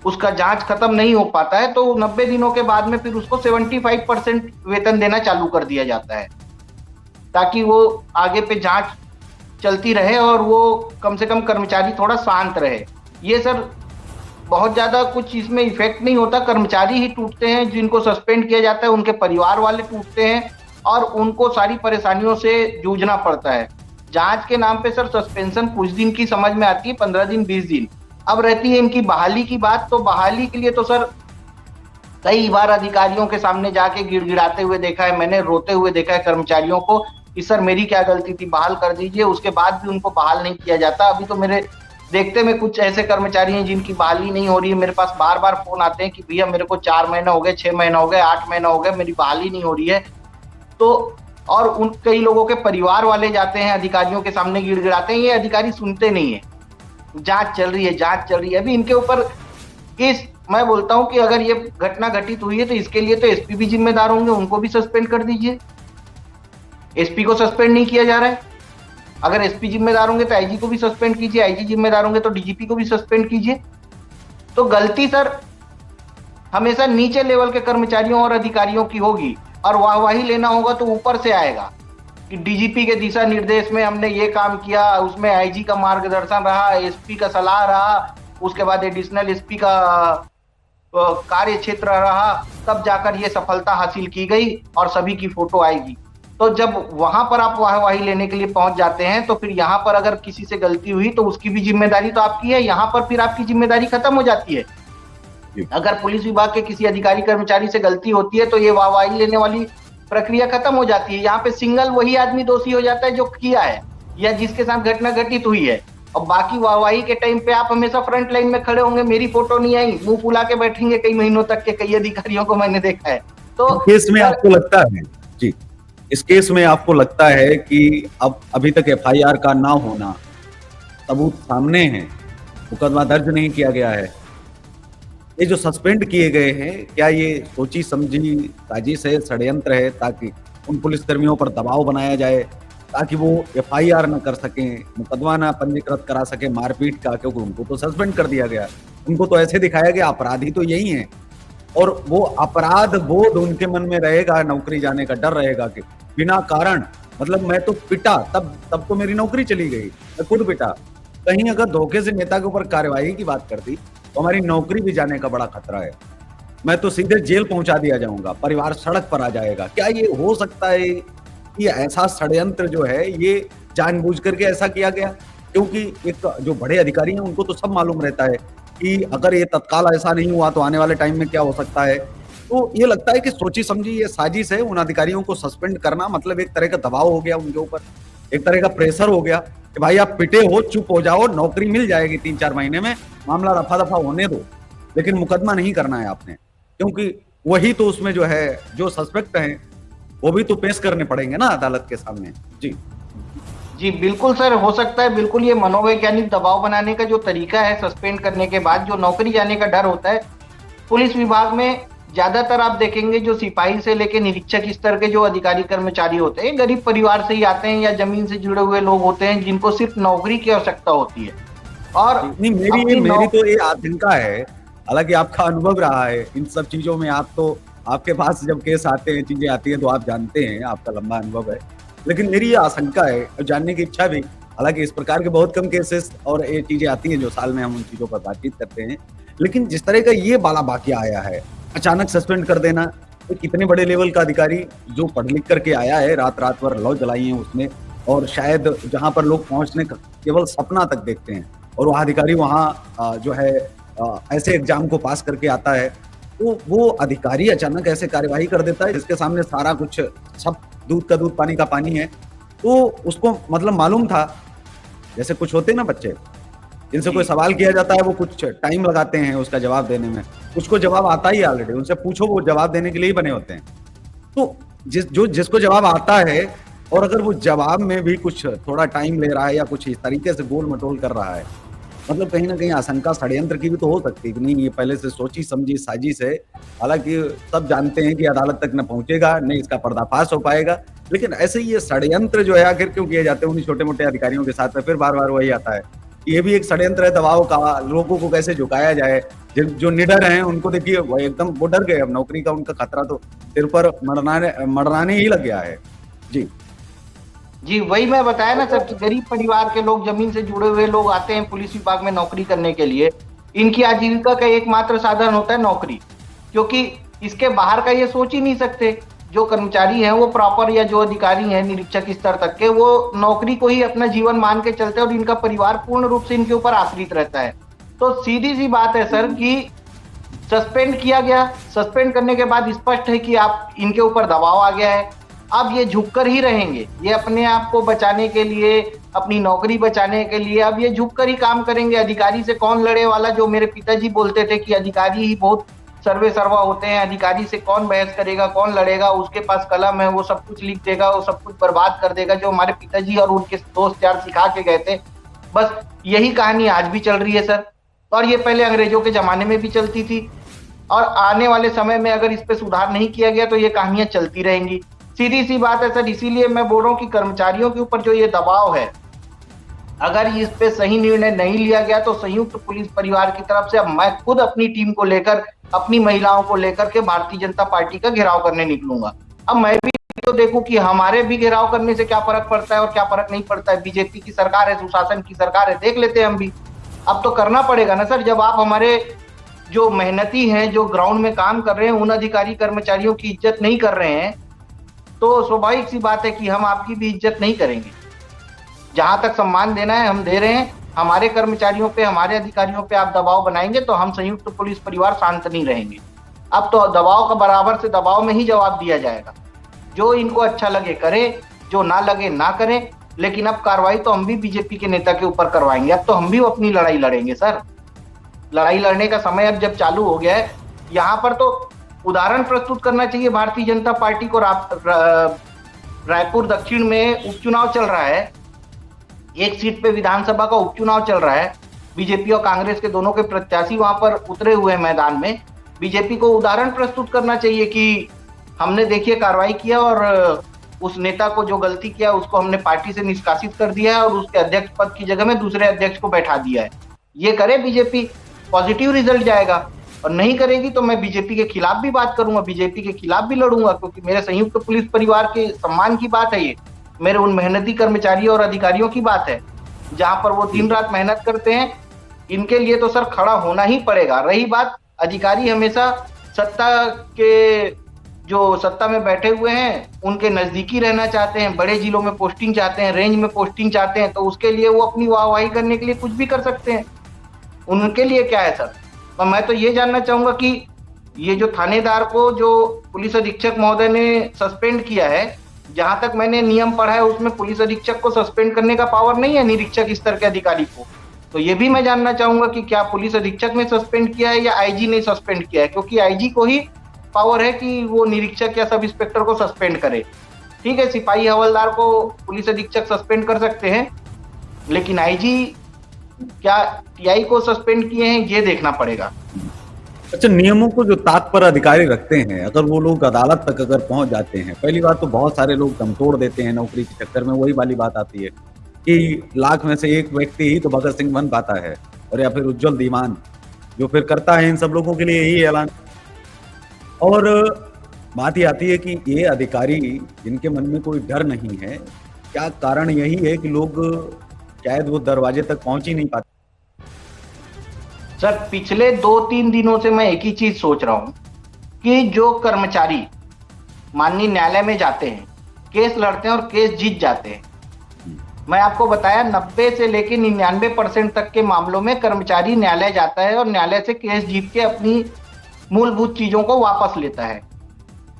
उसका जांच खत्म नहीं हो पाता है, तो 90 दिनों के बाद में फिर उसको 75% वेतन देना चालू कर दिया जाता है, ताकि वो आगे पे जांच चलती रहे और वो कम से कम कर्मचारी थोड़ा शांत रहे। ये सर बहुत ज्यादा कुछ इसमें इफेक्ट नहीं होता, कर्मचारी ही टूटते हैं, जिनको सस्पेंड किया जाता है उनके परिवार वाले टूटते हैं और उनको सारी परेशानियों से जूझना पड़ता है। जांच के नाम पे सर सस्पेंशन कुछ दिन की समझ में आती है, 15 दिन 20 दिन। अब रहती है इनकी बहाली की बात, तो बहाली के लिए तो सर कई बार अधिकारियों के सामने जाके गिड़गिड़ाते हुए देखा है मैंने, रोते हुए देखा है कर्मचारियों को कि सर मेरी क्या गलती थी, बहाल कर दीजिए। उसके बाद भी उनको बहाल नहीं किया जाता। अभी तो मेरे देखते में कुछ ऐसे कर्मचारी हैं जिनकी बहाली नहीं हो रही है। मेरे पास बार बार फोन आते हैं कि भैया मेरे को 4 महीना हो गए, 6 महीना हो गए, 8 महीना हो गए, मेरी बहाली नहीं हो रही है। तो और उन कई लोगों के परिवार वाले जाते हैं अधिकारियों के सामने गिड़गिड़ाते हैं, ये अधिकारी सुनते नहीं है। जांच चल रही है, जांच चल रही है। अभी इनके ऊपर इस मैं बोलता हूं कि अगर ये घटना घटित हुई है तो इसके लिए तो एसपी भी जिम्मेदार होंगे, उनको भी सस्पेंड कर दीजिए। एसपी को सस्पेंड नहीं किया जा रहा है। अगर एसपी जिम्मेदार होंगे तो आईजी को भी सस्पेंड कीजिए, आईजी जिम्मेदार होंगे तो डीजीपी को भी सस्पेंड कीजिए। तो गलती सर हमेशा नीचे लेवल के कर्मचारियों और अधिकारियों की होगी, और वाहवाही लेना होगा तो ऊपर से आएगा कि डीजीपी के दिशा निर्देश में हमने ये काम किया, उसमें आईजी का मार्गदर्शन रहा, एसपी का सलाह रहा, उसके बाद एडिशनल एसपी का कार्य क्षेत्र रहा, तब जाकर ये सफलता हासिल की गई और सभी की फोटो आएगी। तो जब वहां पर आप वाहवाही लेने के लिए पहुंच जाते हैं तो फिर यहाँ पर अगर किसी से गलती हुई तो उसकी भी जिम्मेदारी तो आपकी है, यहाँ पर फिर आपकी जिम्मेदारी खत्म हो जाती है। अगर पुलिस विभाग के किसी अधिकारी कर्मचारी से गलती होती है तो ये वाहवाही लेने वाली प्रक्रिया खत्म हो जाती है। यहाँ पे सिंगल वही आदमी दोषी हो जाता है जो किया है या जिसके साथ घटना घटित हुई है, और बाकी वाहवाही के टाइम पे आप हमेशा फ्रंट लाइन में खड़े होंगे, मेरी फोटो नहीं आई, मुंह फुला के बैठेंगे कई महीनों तक के, कई अधिकारियों को मैंने देखा है। तो केस में आपको लगता है जी, इस केस में आपको लगता है कि अब अभी तक एफआईआर का ना होना, सबूत सामने हैं, मुकदमा दर्ज नहीं किया गया है, ये जो सस्पेंड किए गए हैं, क्या ये सोची समझी साजिश है, षड्यंत्र है, ताकि उन पुलिसकर्मियों पर दबाव बनाया जाए ताकि वो एफआईआर न कर सकें, मुकदमा ना पंजीकृत करा सके मारपीट का, क्योंकि उनको तो सस्पेंड कर दिया गया, उनको तो ऐसे दिखाया गया अपराधी तो यही है, और वो अपराध बोध उनके मन में रहेगा, नौकरी जाने का डर रहेगा कि बिना कारण, मतलब मैं तो पिटा, तब तो मेरी नौकरी चली गई, मैं खुद पिटा। कहीं अगर धोखे से नेता के ऊपर कार्यवाही की बात कर दी तो हमारी नौकरी भी जाने का बड़ा खतरा है, मैं तो सीधे जेल पहुंचा दिया जाऊंगा, परिवार सड़क पर आ जाएगा। क्या ये हो सकता है कि ऐसा षड्यंत्र जो है ये जानबूझ करके ऐसा किया गया? क्योंकि एक जो बड़े अधिकारी हैं उनको तो सब मालूम रहता है कि अगर ये तत्काल ऐसा नहीं हुआ तो आने वाले टाइम में क्या हो सकता है। तो ये लगता है कि सोची समझी ये साजिश है, उन अधिकारियों को सस्पेंड करना मतलब एक तरह का दबाव हो गया उनके ऊपर, एक तरह का प्रेशर हो गया कि भाई आप पिटे हो, चुप हो जाओ, नौकरी मिल जाएगी 3-4 महीने में, मामला रफा दफा होने दो, लेकिन मुकदमा नहीं करना है आपने, क्योंकि वही तो उसमें जो है जो सस्पेक्ट हैं वो भी तो पेश करने पड़ेंगे ना अदालत के सामने। जी जी बिल्कुल सर, हो सकता है, बिल्कुल ये मनोवैज्ञानिक दबाव बनाने का जो तरीका है सस्पेंड करने के बाद, जो नौकरी जाने का डर होता है पुलिस विभाग में, ज्यादातर आप देखेंगे जो सिपाही से लेके निरीक्षक स्तर के जो अधिकारी कर्मचारी होते हैं गरीब परिवार से ही आते हैं या जमीन से जुड़े हुए लोग होते हैं जिनको सिर्फ नौकरी की आवश्यकता होती है। और नहीं, मेरी तो ये आशंका है, हालांकि आपका अनुभव रहा है इन सब चीजों में, आप तो आपके पास जब केस आते हैं, चीजें आती हैं तो आप जानते हैं, आपका लंबा अनुभव है, लेकिन मेरी ये आशंका है और जानने की इच्छा भी, हालांकि इस प्रकार के बहुत कम केसेस और ये चीजें आती हैं जो साल में हम उन चीजों पर बातचीत करते हैं, लेकिन जिस तरह का ये बाला बाकिया आया है, अचानक सस्पेंड कर देना, तो कितने बड़े लेवल का अधिकारी जो पढ़ लिख करके आया है, रात रात भर लौ जलाई है उसने, और शायद जहां पर लोग पहुंचने का केवल सपना तक देखते हैं, और वह अधिकारी वहां जो है ऐसे एग्जाम को पास करके आता है, तो वो अधिकारी अचानक ऐसे कार्यवाही कर देता है जिसके सामने सारा कुछ, सब दूध का दूध पानी का पानी है। तो उसको मतलब मालूम था, जैसे कुछ होते हैं ना बच्चे जिनसे कोई सवाल किया जाता है, वो कुछ टाइम लगाते हैं उसका जवाब देने में, कुछ को जवाब आता ही ऑलरेडी, उनसे पूछो वो जवाब देने के लिए ही बने होते हैं। तो जिसको जवाब आता है और अगर वो जवाब में भी कुछ थोड़ा टाइम ले रहा है या कुछ इस तरीके से गोल मटोल कर रहा है, मतलब कहीं ना कहीं आशंका षड्यंत्र की भी तो हो सकती है कि नहीं ये पहले से सोची समझी साजिश है। हालांकि सब जानते हैं कि अदालत तक न पहुंचेगा, न इसका पर्दाफाश हो पाएगा, लेकिन ऐसे ही ये षड्यंत्र जो है आखिर क्यों किए जाते हैं उन्हीं छोटे मोटे अधिकारियों के साथ में, फिर बार बार वही आता है। ये भी एक षड्यंत्र है दबाव का, लोगों को कैसे झुकाया जाए, जो निडर हैं उनको देखिए वो एकदम वो डर गए, अब नौकरी का उनका खतरा तो सिर पर मड़राने ही लग गया है। जी जी वही मैं बताया ना सर कि गरीब परिवार के लोग, जमीन से जुड़े हुए लोग आते हैं पुलिस विभाग में नौकरी करने के लिए। इनकी आजीविका का एकमात्र साधन होता है नौकरी, क्योंकि इसके बाहर का ये सोच ही नहीं सकते। जो कर्मचारी हैं वो प्रॉपर, या जो अधिकारी हैं निरीक्षक स्तर तक के, वो नौकरी को ही अपना जीवन मान के चलते हैं और इनका परिवार पूर्ण रूप से इनके ऊपर आश्रित रहता है। तो सीधी सी बात है सर कि सस्पेंड किया गया, सस्पेंड करने के बाद स्पष्ट है कि आप इनके ऊपर दबाव आ गया है। अब ये झुककर ही रहेंगे, ये अपने आप को बचाने के लिए, अपनी नौकरी बचाने के लिए अब ये झुककर ही काम करेंगे। अधिकारी से कौन लड़े वाला, जो मेरे पिताजी बोलते थे कि अधिकारी ही बहुत सर्वे सर्वा होते हैं, अधिकारी से कौन बहस करेगा, कौन लड़ेगा, उसके पास कलम है, वो सब कुछ लिख देगा, वो सब कुछ बर्बाद कर देगा, जो हमारे पिताजी और उनके दोस्त यार सिखा के गए थे। बस यही कहानी आज भी चल रही है सर, और ये पहले अंग्रेजों के जमाने में भी चलती थी, और आने वाले समय में अगर इस पे सुधार नहीं किया गया तो ये कहानियां चलती रहेंगी। सीधी सी बात है सर, इसीलिए मैं बोल रहा हूँ कि कर्मचारियों के ऊपर जो ये दबाव है, अगर इस पे सही निर्णय नहीं लिया गया तो संयुक्त पुलिस परिवार की तरफ से अब मैं खुद अपनी टीम को लेकर, अपनी महिलाओं को लेकर के भारतीय जनता पार्टी का घेराव करने निकलूंगा। अब मैं भी तो देखूं कि हमारे भी घेराव करने से क्या फर्क पड़ता है और क्या फर्क नहीं पड़ता है। बीजेपी की सरकार है, सुशासन की सरकार है, देख लेते हैं हम भी। अब तो करना पड़ेगा ना सर, जब आप हमारे जो मेहनती हैं, जो ग्राउंड में काम कर रहे हैं, उन अधिकारी कर्मचारियों की इज्जत नहीं कर रहे हैं, तो स्वाभाविक सी बात है कि हम आपकी भी इज्जत नहीं करेंगे। जहां तक सम्मान देना है हम दे रहे हैं। हमारे कर्मचारियों पे, हमारे अधिकारियों पे आप दबाव बनाएंगे तो हम संयुक्त पुलिस परिवार शांत नहीं रहेंगे। अब तो दबाव का बराबर से दबाव में ही जवाब दिया जाएगा। जो इनको अच्छा लगे करे, जो ना लगे ना करें, लेकिन अब कार्रवाई तो हम भी बीजेपी के नेता के ऊपर करवाएंगे। अब तो हम भी अपनी लड़ाई लड़ेंगे सर। लड़ाई लड़ने का समय अब जब चालू हो गया है, यहाँ पर तो उदाहरण प्रस्तुत करना चाहिए भारतीय जनता पार्टी को। रायपुर दक्षिण में उपचुनाव चल रहा है, एक सीट पे विधानसभा का उपचुनाव चल रहा है, बीजेपी और कांग्रेस के दोनों के प्रत्याशी वहां पर उतरे हुए हैं मैदान में। बीजेपी को उदाहरण प्रस्तुत करना चाहिए कि हमने देखिए कार्रवाई किया और उस नेता को जो गलती किया उसको हमने पार्टी से निष्कासित कर दिया है और उसके अध्यक्ष पद की जगह में दूसरे अध्यक्ष को बैठा दिया है। ये करे बीजेपी, पॉजिटिव रिजल्ट जाएगा। और नहीं करेगी तो मैं बीजेपी के खिलाफ भी बात करूंगा, बीजेपी के खिलाफ भी लड़ूंगा, क्योंकि मेरे संयुक्त पुलिस परिवार के सम्मान की बात है ये, मेरे उन मेहनती कर्मचारियों और अधिकारियों की बात है, जहां पर वो दिन रात मेहनत करते हैं। इनके लिए तो सर खड़ा होना ही पड़ेगा। रही बात, अधिकारी हमेशा सत्ता के, जो सत्ता में बैठे हुए हैं उनके नजदीकी रहना चाहते हैं, बड़े जिलों में पोस्टिंग चाहते हैं, रेंज में पोस्टिंग चाहते हैं, तो उसके लिए वो अपनी वाहवाही करने के लिए कुछ भी कर सकते हैं। उनके लिए क्या है सर। और मैं तो ये जानना चाहूंगा कि ये जो थानेदार को, जो पुलिस अधीक्षक महोदय ने सस्पेंड किया है, जहां तक मैंने नियम पढ़ा है उसमें पुलिस अधीक्षक को सस्पेंड करने का पावर नहीं है निरीक्षक स्तर के अधिकारी को। तो ये भी मैं जानना चाहूंगा कि क्या पुलिस अधीक्षक ने सस्पेंड किया है या आईजी ने सस्पेंड किया है, क्योंकि आईजी को ही पावर है कि वो निरीक्षक या सब इंस्पेक्टर को सस्पेंड करे। ठीक है, सिपाही हवलदार को पुलिस अधीक्षक सस्पेंड कर सकते हैं, लेकिन आईजी क्या टीआई को सस्पेंड किए हैं, ये देखना पड़ेगा। अच्छा, नियमों को जो ताक पर अधिकारी रखते हैं, अगर वो लोग अदालत तक अगर पहुंच जाते हैं, पहली बात तो बहुत सारे लोग दम तोड़ देते हैं नौकरी के चक्कर में। वही वाली बात आती है कि लाख में से एक व्यक्ति ही तो भगत सिंह बन पाता है, और या फिर उज्जवल दीवान, जो फिर करता है इन सब लोगों के लिए यही ऐलान। और बात ये आती है कि ये अधिकारी जिनके मन में कोई डर नहीं है, क्या कारण यही है कि लोग शायद वो दरवाजे तक पहुंच ही नहीं पाते। सर पिछले 2-3 दिनों से मैं एक ही चीज सोच रहा हूं कि जो कर्मचारी माननीय न्यायालय में जाते हैं, केस लड़ते हैं और केस जीत जाते हैं, मैं आपको बताया 90 से लेकर 99% तक के मामलों में कर्मचारी न्यायालय जाता है और न्यायालय से केस जीत के अपनी मूलभूत चीजों को वापस लेता है।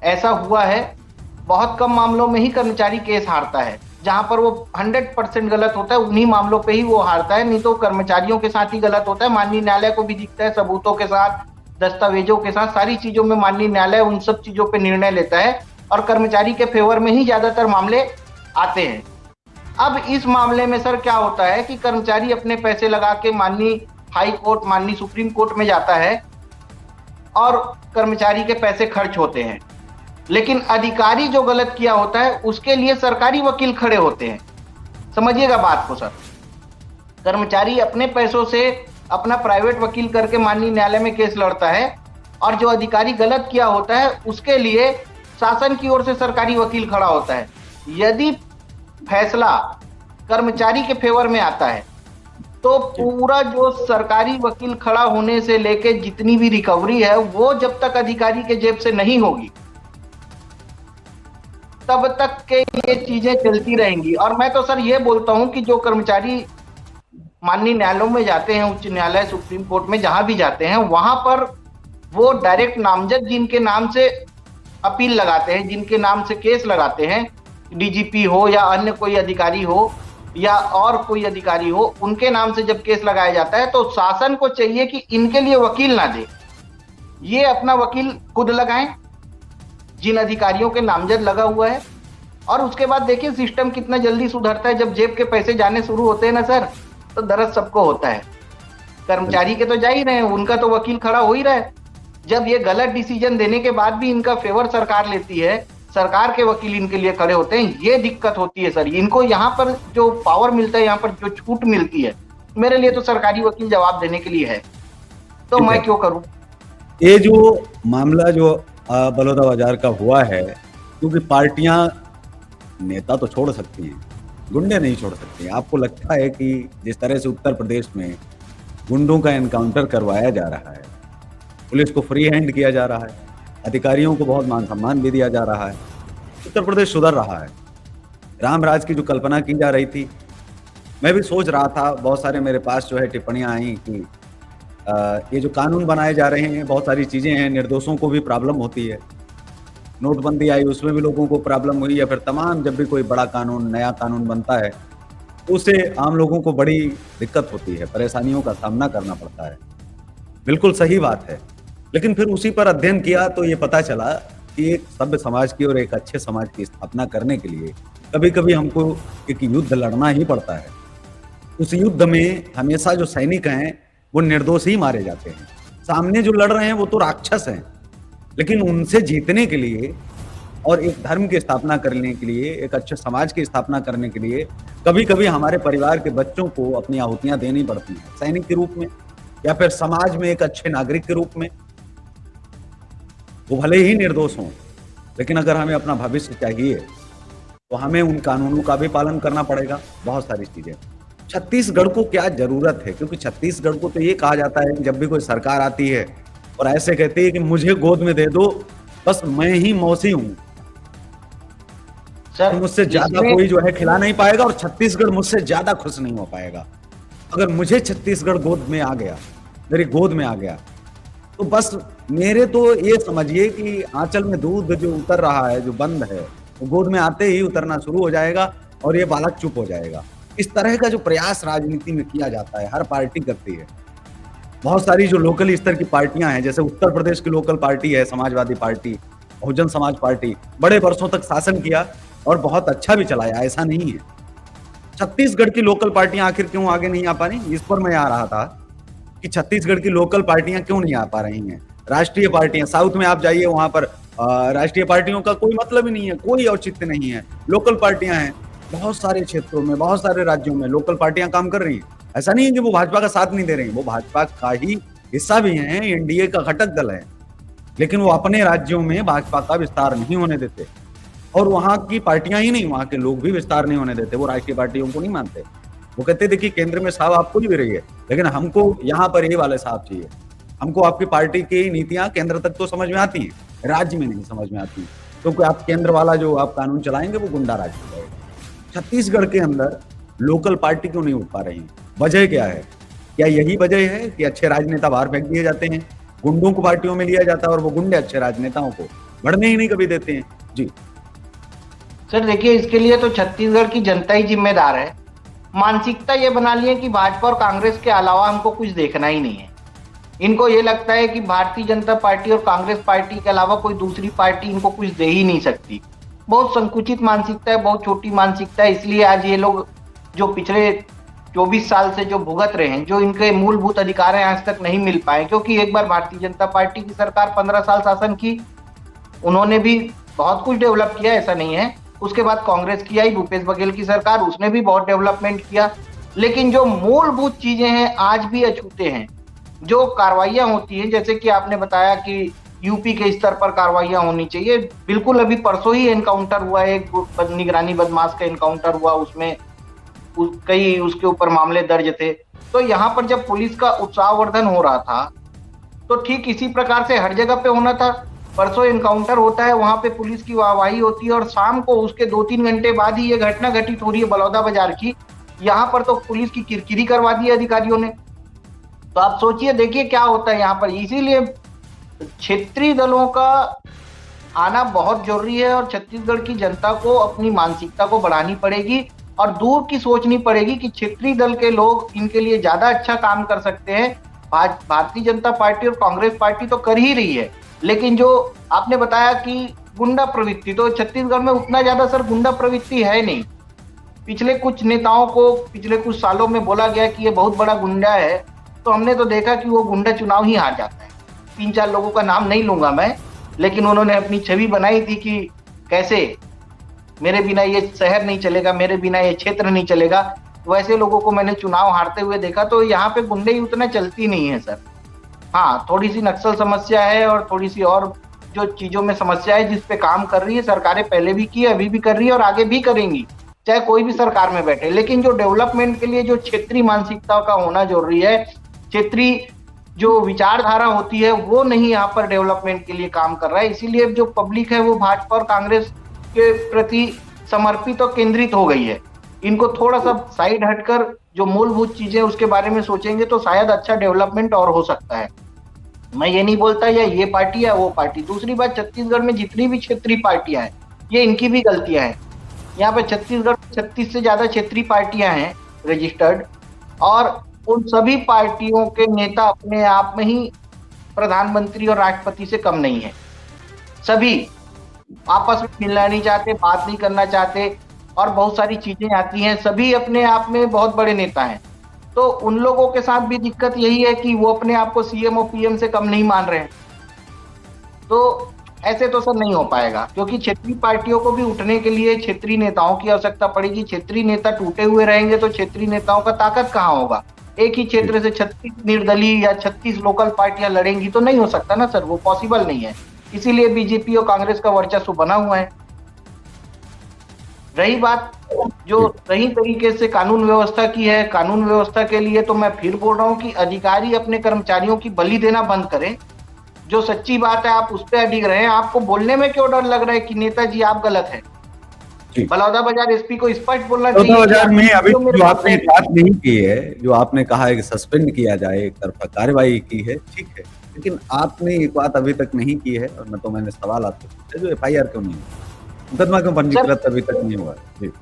ऐसा हुआ है, बहुत कम मामलों में ही कर्मचारी केस हारता है। जहां पर वो 100% गलत होता है उन्हीं मामलों पे ही वो हारता है, नहीं तो कर्मचारियों के साथ ही गलत होता है। माननीय न्यायालय को भी दिखता है, सबूतों के साथ, दस्तावेजों के साथ, सारी चीजों में माननीय न्यायालय उन सब चीजों पे निर्णय लेता है और कर्मचारी के फेवर में ही ज्यादातर मामले आते हैं। अब इस मामले में सर क्या होता है कि कर्मचारी अपने पैसे लगा के माननीय हाई कोर्ट, माननीय सुप्रीम कोर्ट में जाता है और कर्मचारी के पैसे खर्च होते हैं, लेकिन अधिकारी जो गलत किया होता है उसके लिए सरकारी वकील खड़े होते हैं। समझिएगा बात को सर, कर्मचारी अपने पैसों से अपना प्राइवेट वकील करके माननीय न्यायालय में केस लड़ता है, और जो अधिकारी गलत किया होता है उसके लिए शासन की ओर से सरकारी वकील खड़ा होता है। यदि फैसला कर्मचारी के फेवर में आता है, तो पूरा जो सरकारी वकील खड़ा होने से लेके जितनी भी रिकवरी है, वो जब तक अधिकारी के जेब से नहीं होगी तब तक के ये चीजें चलती रहेंगी। और मैं तो सर ये बोलता हूं कि जो कर्मचारी माननीय न्यायालयों में जाते हैं, उच्च न्यायालय, सुप्रीम कोर्ट में जहां भी जाते हैं, वहां पर वो डायरेक्ट नामजद जिनके नाम से अपील लगाते हैं, जिनके नाम से केस लगाते हैं, डीजीपी हो या अन्य कोई अधिकारी हो या और कोई अधिकारी हो, उनके नाम से जब केस लगाया जाता है तो शासन को चाहिए कि इनके लिए वकील ना दे, ये अपना वकील खुद लगाएं जिन अधिकारियों के नामजद लगा हुआ है। और उसके बाद देखिए सिस्टम कितना जल्दी सुधरता है। जब जेब के पैसे जाने शुरू होते हैं ना सर, तो दर्द सबको होता है। कर्मचारी के तो जा ही रहे हैं, उनका तो वकील खड़ा हो ही रहा है। जब ये गलत डिसीजन देने के बाद भी इनका फेवर सरकार लेती है, सरकार के वकील इनके लिए खड़े होते हैं, ये दिक्कत होती है सर। इनको यहाँ पर जो पावर मिलता है, यहाँ पर जो छूट मिलती है, मेरे लिए तो सरकारी वकील जवाब देने के लिए है, तो मैं क्यों करूं। ये जो मामला जो बलौदाबाजार का हुआ है, क्योंकि पार्टियां नेता तो छोड़ सकती हैं, गुंडे नहीं छोड़ सकते हैं। आपको लगता है कि जिस तरह से उत्तर प्रदेश में गुंडों का एनकाउंटर करवाया जा रहा है, पुलिस को फ्री हैंड किया जा रहा है, अधिकारियों को बहुत मान सम्मान भी दिया जा रहा है, उत्तर प्रदेश सुधर रहा है। राम राज की जो कल्पना की जा रही थी, मैं भी सोच रहा था, बहुत सारे मेरे पास जो है टिप्पणियां आई कि ये जो कानून बनाए जा रहे हैं, बहुत सारी चीजें हैं, निर्दोषों को भी प्रॉब्लम होती है। नोटबंदी आई, उसमें भी लोगों को प्रॉब्लम हुई, या फिर तमाम जब भी कोई बड़ा कानून, नया कानून बनता है, उससे आम लोगों को बड़ी दिक्कत होती है, परेशानियों का सामना करना पड़ता है। बिल्कुल सही बात है। लेकिन फिर उसी पर अध्ययन किया तो ये पता चला कि एक सभ्य समाज की और एक अच्छे समाज की स्थापना करने के लिए कभी कभी हमको एक युद्ध लड़ना ही पड़ता है। उस युद्ध में हमेशा जो सैनिक हैं वो निर्दोष ही मारे जाते हैं। सामने जो लड़ रहे हैं वो तो राक्षस हैं, लेकिन उनसे जीतने के लिए और एक धर्म की स्थापना करने के लिए, एक अच्छे समाज की स्थापना करने के लिए कभी कभी हमारे परिवार के बच्चों को अपनी आहुतियां देनी पड़ती हैं, सैनिक के रूप में या फिर समाज में एक अच्छे नागरिक के रूप में। वो भले ही निर्दोष हों, लेकिन अगर हमें अपना भविष्य चाहिए तो हमें उन कानूनों का भी पालन करना पड़ेगा। बहुत सारी चीजें छत्तीसगढ़ को क्या जरूरत है, क्योंकि छत्तीसगढ़ को तो ये कहा जाता है कि जब भी कोई सरकार आती है और ऐसे कहती है कि मुझे गोद में दे दो, बस मैं ही मौसी हूं, तो मुझसे ज्यादा कोई जो है खिला नहीं पाएगा और छत्तीसगढ़ मुझसे ज्यादा खुश नहीं हो पाएगा। अगर मुझे छत्तीसगढ़ गोद में आ गया, मेरी गोद में आ गया, तो बस मेरे तो ये समझिए कि आंचल में दूध जो उतर रहा है, जो बंद है, वो गोद में आते ही उतरना शुरू हो जाएगा और ये बालक चुप हो जाएगा। इस तरह का जो प्रयास राजनीति में किया जाता है, हर पार्टी करती है। बहुत सारी जो लोकल स्तर की पार्टियां हैं, जैसे उत्तर प्रदेश की लोकल पार्टी है समाजवादी पार्टी, बहुजन समाज पार्टी, बड़े वर्षों तक शासन किया और बहुत अच्छा भी चलाया, ऐसा नहीं है। छत्तीसगढ़ की लोकल पार्टियां आखिर क्यों आगे नहीं आ पा रही, इस पर मैं आ रहा था कि छत्तीसगढ़ की लोकल पार्टियां क्यों नहीं आ पा रही हैं। राष्ट्रीय पार्टियां, साउथ में आप जाइए, वहां पर राष्ट्रीय पार्टियों का कोई मतलब ही नहीं है, कोई औचित्य नहीं है। लोकल पार्टियां हैं, बहुत सारे क्षेत्रों में, बहुत सारे राज्यों में लोकल पार्टियां काम कर रही हैं। ऐसा नहीं है कि वो भाजपा का साथ नहीं दे रही, वो भाजपा का ही हिस्सा भी हैं, एनडीए का घटक दल है, लेकिन वो अपने राज्यों में भाजपा का विस्तार नहीं होने देते। और वहां की पार्टियां ही नहीं, वहां के लोग भी विस्तार नहीं होने देते। वो राष्ट्रीय पार्टियों को नहीं मानते। वो कहते देखिए केंद्र में साहब आपको ही भी रही है, लेकिन हमको यहाँ पर ये वाले साहब चाहिए। हमको आपकी पार्टी की नीतियां केंद्र तक तो समझ में आती हैं, राज्य में नहीं समझ में आती, क्योंकि आप केंद्र वाला जो आप कानून चलाएंगे वो गुंडा राज हो जाएगा। छत्तीसगढ़ के अंदर लोकल पार्टी क्यों नहीं उठ पा रही, वजह क्या है? क्या यही वजह है कि अच्छे राजनेता बाहर फेंक दिए जाते हैं, गुंडों को पार्टियों में लिया जाता है और वो गुंडे अच्छे राजनेताओं को बढ़ने ही नहीं कभी देते हैं? जी सर देखिए, इसके लिए तो छत्तीसगढ़ की जनता ही जिम्मेदार है। मानसिकता ये बना ली है कि भाजपा और कांग्रेस के अलावा हमको कुछ देखना ही नहीं है। इनको ये लगता है कि भारतीय जनता पार्टी और कांग्रेस पार्टी के अलावा कोई दूसरी पार्टी इनको कुछ दे ही नहीं सकती। बहुत संकुचित मानसिकता है, बहुत छोटी मानसिकता है। इसलिए आज ये लोग जो पिछले 24 साल से जो भुगत रहे हैं, जो इनके मूलभूत अधिकार हैं, आज तक नहीं मिल पाए। क्योंकि एक बार भारतीय जनता पार्टी की सरकार 15 साल शासन की, उन्होंने भी बहुत कुछ डेवलप किया, ऐसा नहीं है। उसके बाद कांग्रेस की आई, भूपेश बघेल की सरकार, उसने भी बहुत डेवलपमेंट किया। लेकिन जो मूलभूत चीजें हैं आज भी अछूते हैं। जो कार्रवाइयां होती हैं, जैसे कि आपने बताया कि यूपी के स्तर पर कार्रवाइयां होनी चाहिए। बिल्कुल अभी परसों ही एनकाउंटर हुआ है, एक निगरानी बदमाश का एनकाउंटर हुआ, उसमें कई उसके ऊपर मामले दर्ज थे। तो यहाँ पर जब पुलिस का उत्साहवर्धन हो रहा था तो ठीक इसी प्रकार से हर जगह पे होना था। परसों एनकाउंटर होता है, वहां पे पुलिस की वाहवाही होती है, और शाम को उसके 2-3 घंटे बाद ही ये घटना घटित हो रही है बलौदा बाजार की। यहाँ पर तो पुलिस की किरकिरी करवा दी है अधिकारियों ने। तो आप सोचिए, देखिए क्या होता है यहाँ पर। इसीलिए क्षेत्रीय दलों का आना बहुत जरूरी है, और छत्तीसगढ़ की जनता को अपनी मानसिकता को बढ़ानी पड़ेगी और दूर की सोचनी पड़ेगी कि क्षेत्रीय दल के लोग इनके लिए ज्यादा अच्छा काम कर सकते हैं। भारतीय जनता पार्टी और कांग्रेस पार्टी तो कर ही रही है, लेकिन जो आपने बताया कि गुंडा प्रवृत्ति, तो छत्तीसगढ़ में उतना ज्यादा सर गुंडा प्रवृत्ति है नहीं। पिछले कुछ नेताओं को पिछले कुछ सालों में बोला गया कि ये बहुत बड़ा गुंडा है, तो हमने तो देखा कि वो गुंडा चुनाव ही हार जाता है। 3-4 लोगों का नाम नहीं लूंगा मैं, लेकिन उन्होंने अपनी छवि बनाई थी कि कैसे मेरे बिना ये शहर नहीं चलेगा, मेरे बिना ये क्षेत्र नहीं चलेगा। वैसे लोगों को मैंने चुनाव हारते हुए देखा। तो यहाँ पे गुंडे उतना चलती नहीं है सर। हाँ, थोड़ी सी नक्सल समस्या है और थोड़ी सी और जो चीजों में समस्या है जिस पे काम कर रही है सरकारें, पहले भी की, अभी भी कर रही है और आगे भी करेंगी, चाहे कोई भी सरकार में बैठे। लेकिन जो डेवलपमेंट के लिए जो क्षेत्रीय मानसिकता का होना जरूरी है, क्षेत्रीय जो विचारधारा होती है, वो नहीं यहाँ पर डेवलपमेंट के लिए काम कर रहा है। इसीलिए जो पब्लिक है वो भाजपा और कांग्रेस के प्रति समर्पित और केंद्रित हो गई है। इनको थोड़ा सा साइड हटकर जो मूलभूत चीजें उसके बारे में सोचेंगे तो शायद अच्छा डेवलपमेंट और हो सकता है। मैं ये नहीं बोलता या ये पार्टी या वो पार्टी। दूसरी बात, छत्तीसगढ़ में जितनी भी क्षेत्रीय पार्टियां हैं, ये इनकी भी गलतियां हैं। यहाँ पे छत्तीसगढ़ 36 से ज्यादा क्षेत्रीय पार्टियां हैं रजिस्टर्ड, और उन सभी पार्टियों के नेता अपने आप में ही प्रधानमंत्री और राष्ट्रपति से कम नहीं है। सभी आपस में मिलना नहीं चाहते, बात नहीं करना चाहते, और बहुत सारी चीजें आती हैं। सभी अपने आप में बहुत बड़े नेता हैं। तो उन लोगों के साथ भी दिक्कत यही है कि वो अपने आप को सीएम और पीएम से कम नहीं मान रहे हैं। तो ऐसे तो सर नहीं हो पाएगा, क्योंकि क्षेत्रीय पार्टियों को भी उठने के लिए क्षेत्रीय नेताओं की आवश्यकता पड़ेगी। क्षेत्रीय नेता टूटे हुए रहेंगे तो क्षेत्रीय नेताओं का ताकत कहाँ होगा। एक ही क्षेत्र से 36 निर्दलीय या 36 लोकल पार्टियां लड़ेंगी तो नहीं हो सकता ना सर, वो पॉसिबल नहीं है। इसीलिए बीजेपी और कांग्रेस का वर्चस्व बना हुआ है। रही बात जो सही तरीके से कानून व्यवस्था की है, कानून व्यवस्था के लिए तो मैं फिर बोल रहा हूं कि अधिकारी अपने कर्मचारियों की बलि देना बंद करें। जो सच्ची बात है आप उस पर अडिग रहे हैं। आपको बोलने में क्यों डर लग रहा है कि नेताजी आप गलत है? बलौदा बाजार एसपी को स्पष्ट बोलना चाहिए। बलौदा बाजार में अभी जो आपने बात नहीं की है, जो आपने कहा है कि सस्पेंड किया जाए, एक तरफा कार्रवाई की है, ठीक है, लेकिन आपने एक बात अभी तक नहीं की है, और मैंने सवाल आपसे पूछा, जो एफआईआर क्यों नहीं हुआ, मुकदमा क्यों पंजीकृत अभी तक नहीं हुआ? जी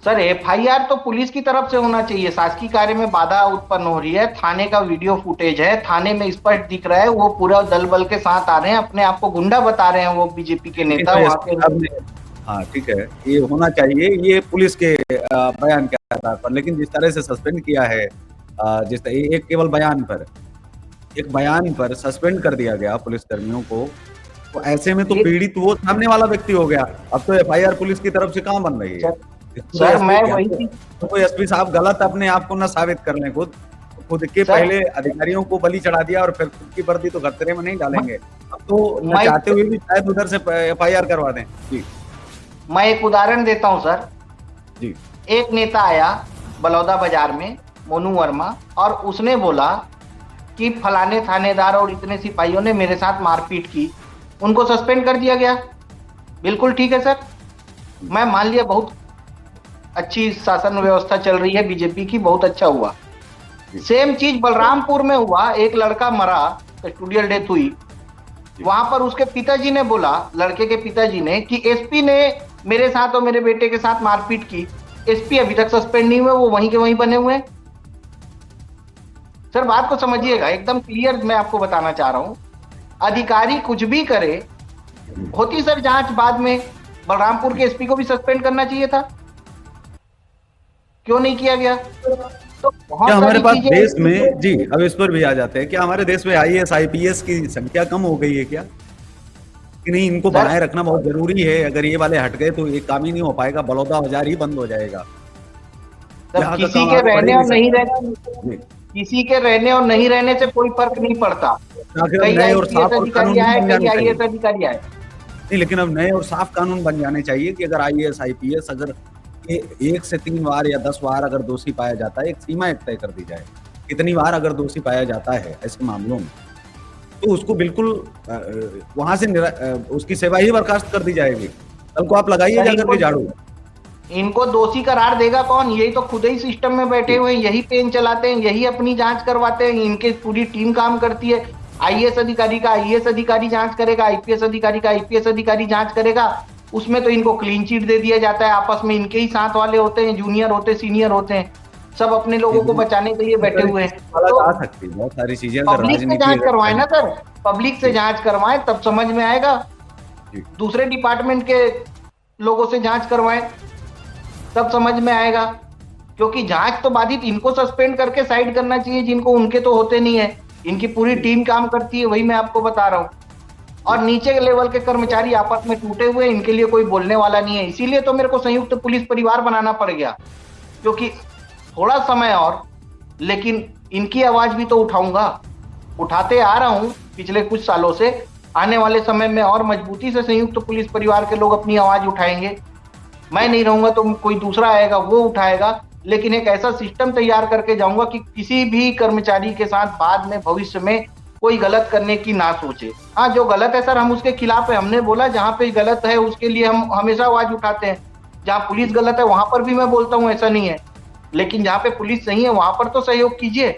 सर, एफआईआर तो पुलिस की तरफ से होना चाहिए। शासकीय कार्य में बाधा उत्पन्न हो रही है, थाने का वीडियो फुटेज है, थाने में स्पष्ट दिख रहा है वो पूरा दल बल के साथ आ रहे हैं, अपने आप को गुंडा बता रहे हैं वो बीजेपी के नेता वहां के। हाँ ठीक है, ये होना चाहिए, ये पुलिस के बयान के आधार पर। लेकिन जिस तरह से सस्पेंड किया है, जिस तरह एक केवल एक बयान पर सस्पेंड कर दिया गया पुलिस कर्मियों को, तो ऐसे में तो पीड़ित वो सामने वाला व्यक्ति हो गया। अब तो एफआईआर पुलिस की तरफ से कहाँ बन रही है? सर मैं वही तो एसपी साहब गलत अपने आप को न साबित कर लें, खुद के पहले अधिकारियों को बलि चढ़ा दिया और फिर खुद की वर्दी तो खतरे में नहीं डालेंगे। अब तो न चाहते हुए भी शायद उधर से एफआईआर करवा दें। जी मैं एक उदाहरण देता हूं सर जी। एक नेता आया बलौदा बाजार में, मोनू वर्मा, और उसने बोला कि फलाने थानेदार और इतने सिपाहियों ने मेरे साथ मारपीट की, उनको सस्पेंड कर दिया गया। बिल्कुल ठीक है सर, मैं मान लिया बहुत अच्छी शासन व्यवस्था चल रही है बीजेपी की, बहुत अच्छा हुआ। सेम चीज बलरामपुर में हुआ, एक लड़का मरा, कस्टोडियल डेथ हुई। वहां पर उसके पिताजी ने बोला, लड़के के पिताजी ने, कि एसपी ने मेरे साथ और मेरे बेटे के साथ मारपीट की। एसपी अभी तक सस्पेंड नहीं हुए, वो वहीं के वहीं बने हुए हैं। सर बात को समझिएगा, एकदम क्लियर मैं आपको बताना चाह रहा हूं। अधिकारी कुछ भी करे, होती सर जांच बाद में। बलरामपुर के एसपी को भी सस्पेंड करना चाहिए था, क्यों नहीं किया गया? तो क्या हमारे पास देश में, जी अब इस पर भी आ जाते हैं, क्या हमारे देश में आईएएस आईपीएस की संख्या कम हो गई है क्या, कि नहीं इनको बनाए रखना बहुत जरूरी है? अगर ये वाले हट गए तो ये काम ही नहीं हो पाएगा, बलौदा बाजार ही बंद हो जाएगा। किसी के रहने और नहीं रहने, किसी के रहने और नहीं रहने से कोई फर्क नहीं पड़ता। आखिर अब कई नए और आईपीएस साफ और अधिकारी कानूनी आए, बन कई जाने चाहिए। आईएएस अधिकारी आए। नहीं, लेकिन अब नए और साफ कानून बन जाने चाहिए कि अगर आईएएस, आईपीएस अगर 1 से 3 बार या 10 बार अगर दोषी पाया जाता है, एक सीमा एक तय कर दी जाए। कितनी बार अगर दोषी पाया जाता है ऐसे मामलों में, तो उसको बिल्कुल वहाँ से उसकी सेवा ही बर्खास्त कर दी जाएगी। कल को आप लगाइए सर जाकर के झाड़ू। इनको दोषी करार देगा कौन? यही तो खुद ही सिस्टम में बैठे हुए हैं, यही पेन चलाते हैं, यही अपनी जांच करवाते हैं, इनकी पूरी टीम काम करती है। आईएएस अधिकारी का आईएएस अधिकारी जांच करेगा, आईपीएस अधिकारी का आईपीएस अधिकारी जांच करेगा। उसमें तो इनको क्लीन चिट दे दिया जाता है, आपस में इनके ही साथ वाले होते हैं, जूनियर होते हैं, सीनियर होते हैं, सब अपने लोगों को बचाने के लिए बैठे हुए हैं। तो जा सकती है बहुत सारी चीजें अगर पब्लिक से राजनीति जांच अगर करवाएं ना सर, पब्लिक से जी, जांच करवाएं, तब समझ में आएगा। जी। दूसरे डिपार्टमेंट के लोगों से जांच करवाएं, तब समझ में आएगा। क्योंकि जांच तो बाधित इनको सस्पेंड करके साइड करना चाहिए, जिनको उनके तो होते नहीं है। इनकी पूरी टीम काम करती है, वही मैं आपको बता रहा हूँ। और नीचे के लेवल के कर्मचारी आपस में टूटे हुए, इनके लिए कोई बोलने वाला नहीं है। इसीलिए तो मेरे को संयुक्त पुलिस परिवार बनाना पड़ गया, क्योंकि थोड़ा समय और, लेकिन इनकी आवाज भी तो उठाऊंगा, उठाते आ रहा हूं पिछले कुछ सालों से। आने वाले समय में और मजबूती से संयुक्त पुलिस परिवार के लोग अपनी आवाज उठाएंगे। मैं नहीं रहूंगा तो कोई दूसरा आएगा, वो उठाएगा। लेकिन एक ऐसा सिस्टम तैयार करके जाऊंगा कि किसी भी कर्मचारी के साथ बाद में भविष्य में कोई गलत करने की ना सोचे। हाँ, जो गलत है सर, हम उसके खिलाफ है। हमने बोला जहां पे गलत है उसके लिए हम हमेशा आवाज उठाते हैं। जहां पुलिस गलत है वहां पर भी मैं बोलता हूं, ऐसा नहीं है। लेकिन जहां पे पुलिस सही है वहां पर तो सहयोग कीजिए।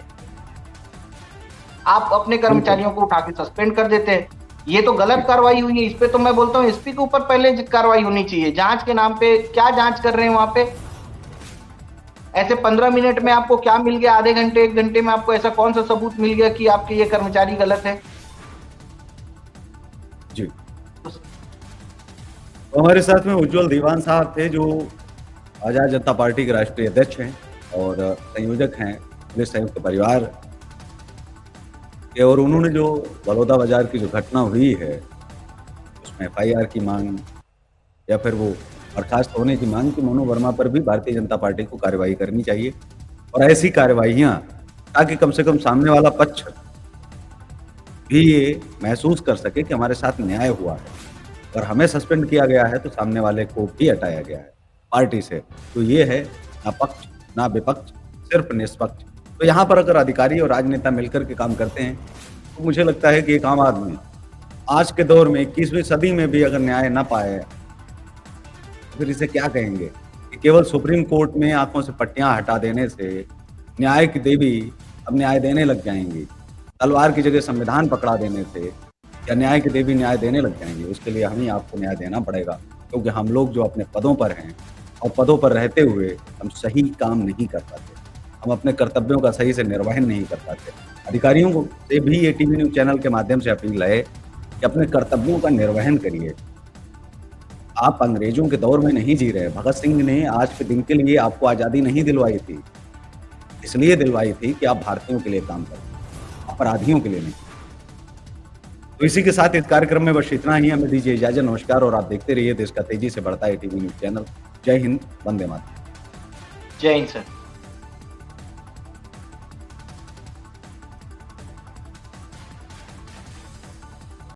आप अपने बिल्कुल। कर्मचारियों को उठा के सस्पेंड कर देते हैं। ये तो गलत कार्रवाई हुई है। इस पे तो मैं बोलता हूँ एसपी के ऊपर पहले कार्रवाई होनी चाहिए। जांच के नाम पे क्या जांच कर रहे हैं वहां पे? ऐसे 15 मिनट में आपको क्या मिल गया? आधे घंटे 1 घंटे में आपको ऐसा कौन सा सबूत मिल गया कि आपके ये कर्मचारी गलत है? जी। तो हमारे साथ में उज्जवल दीवान साहब थे, जो आजाद जनता पार्टी के राष्ट्रीय अध्यक्ष हैं और संयोजक हैं पुलिस संयुक्त परिवार के। और उन्होंने जो बलौदा बाजार की जो घटना हुई है उसमें एफआईआर की मांग या फिर वो बर्खास्त होने की मांग की, मनोज वर्मा पर भी भारतीय जनता पार्टी को कार्रवाई करनी चाहिए। और ऐसी कार्रवाइयाँ, ताकि कम से कम सामने वाला पक्ष भी ये महसूस कर सके कि हमारे साथ न्याय हुआ है। और हमें सस्पेंड किया गया है तो सामने वाले को भी हटाया गया है पार्टी से। तो ये है ना पक्ष ना विपक्ष, सिर्फ निष्पक्ष। तो यहाँ पर अगर अधिकारी और राजनेता मिलकर के काम करते हैं तो मुझे लगता है कि एक आम आदमी आज के दौर में 21वीं सदी में भी अगर न्याय ना पाए तो फिर इसे क्या कहेंगे? कि केवल सुप्रीम कोर्ट में आंखों से पट्टियां हटा देने से न्याय की देवी अब न्याय देने लग जाएंगी। तलवार की जगह संविधान पकड़ा देने से या न्याय की देवी न्याय देने लग जाएंगे। उसके लिए हम ही आपको न्याय देना पड़ेगा, क्योंकि हम लोग जो अपने पदों पर हैं और पदों पर रहते हुए हम सही काम नहीं कर पाते, हम अपने कर्तव्यों का सही से निर्वहन नहीं कर पाते। अधिकारियों को से भी ये टीवी न्यूज़ चैनल के माध्यम से अपील है कि अपने कर्तव्यों का निर्वहन करिए। आप अंग्रेजों के दौर में नहीं जी रहे। भगत सिंह ने आज के दिन के लिए आपको आज़ादी नहीं दिलवाई थी, इसलिए दिलवाई थी कि आप भारतीयों के लिए काम करें, अपराधियों के लिए नहीं। तो इसी के साथ इस कार्यक्रम में बस इतना ही। हमें दीजिए इजाजत। नमस्कार। और आप देखते रहिए देश का तेजी से बढ़ता है टीवी न्यूज़ चैनल। जय हिंद, वंदे मातरम। जय हिंद सर।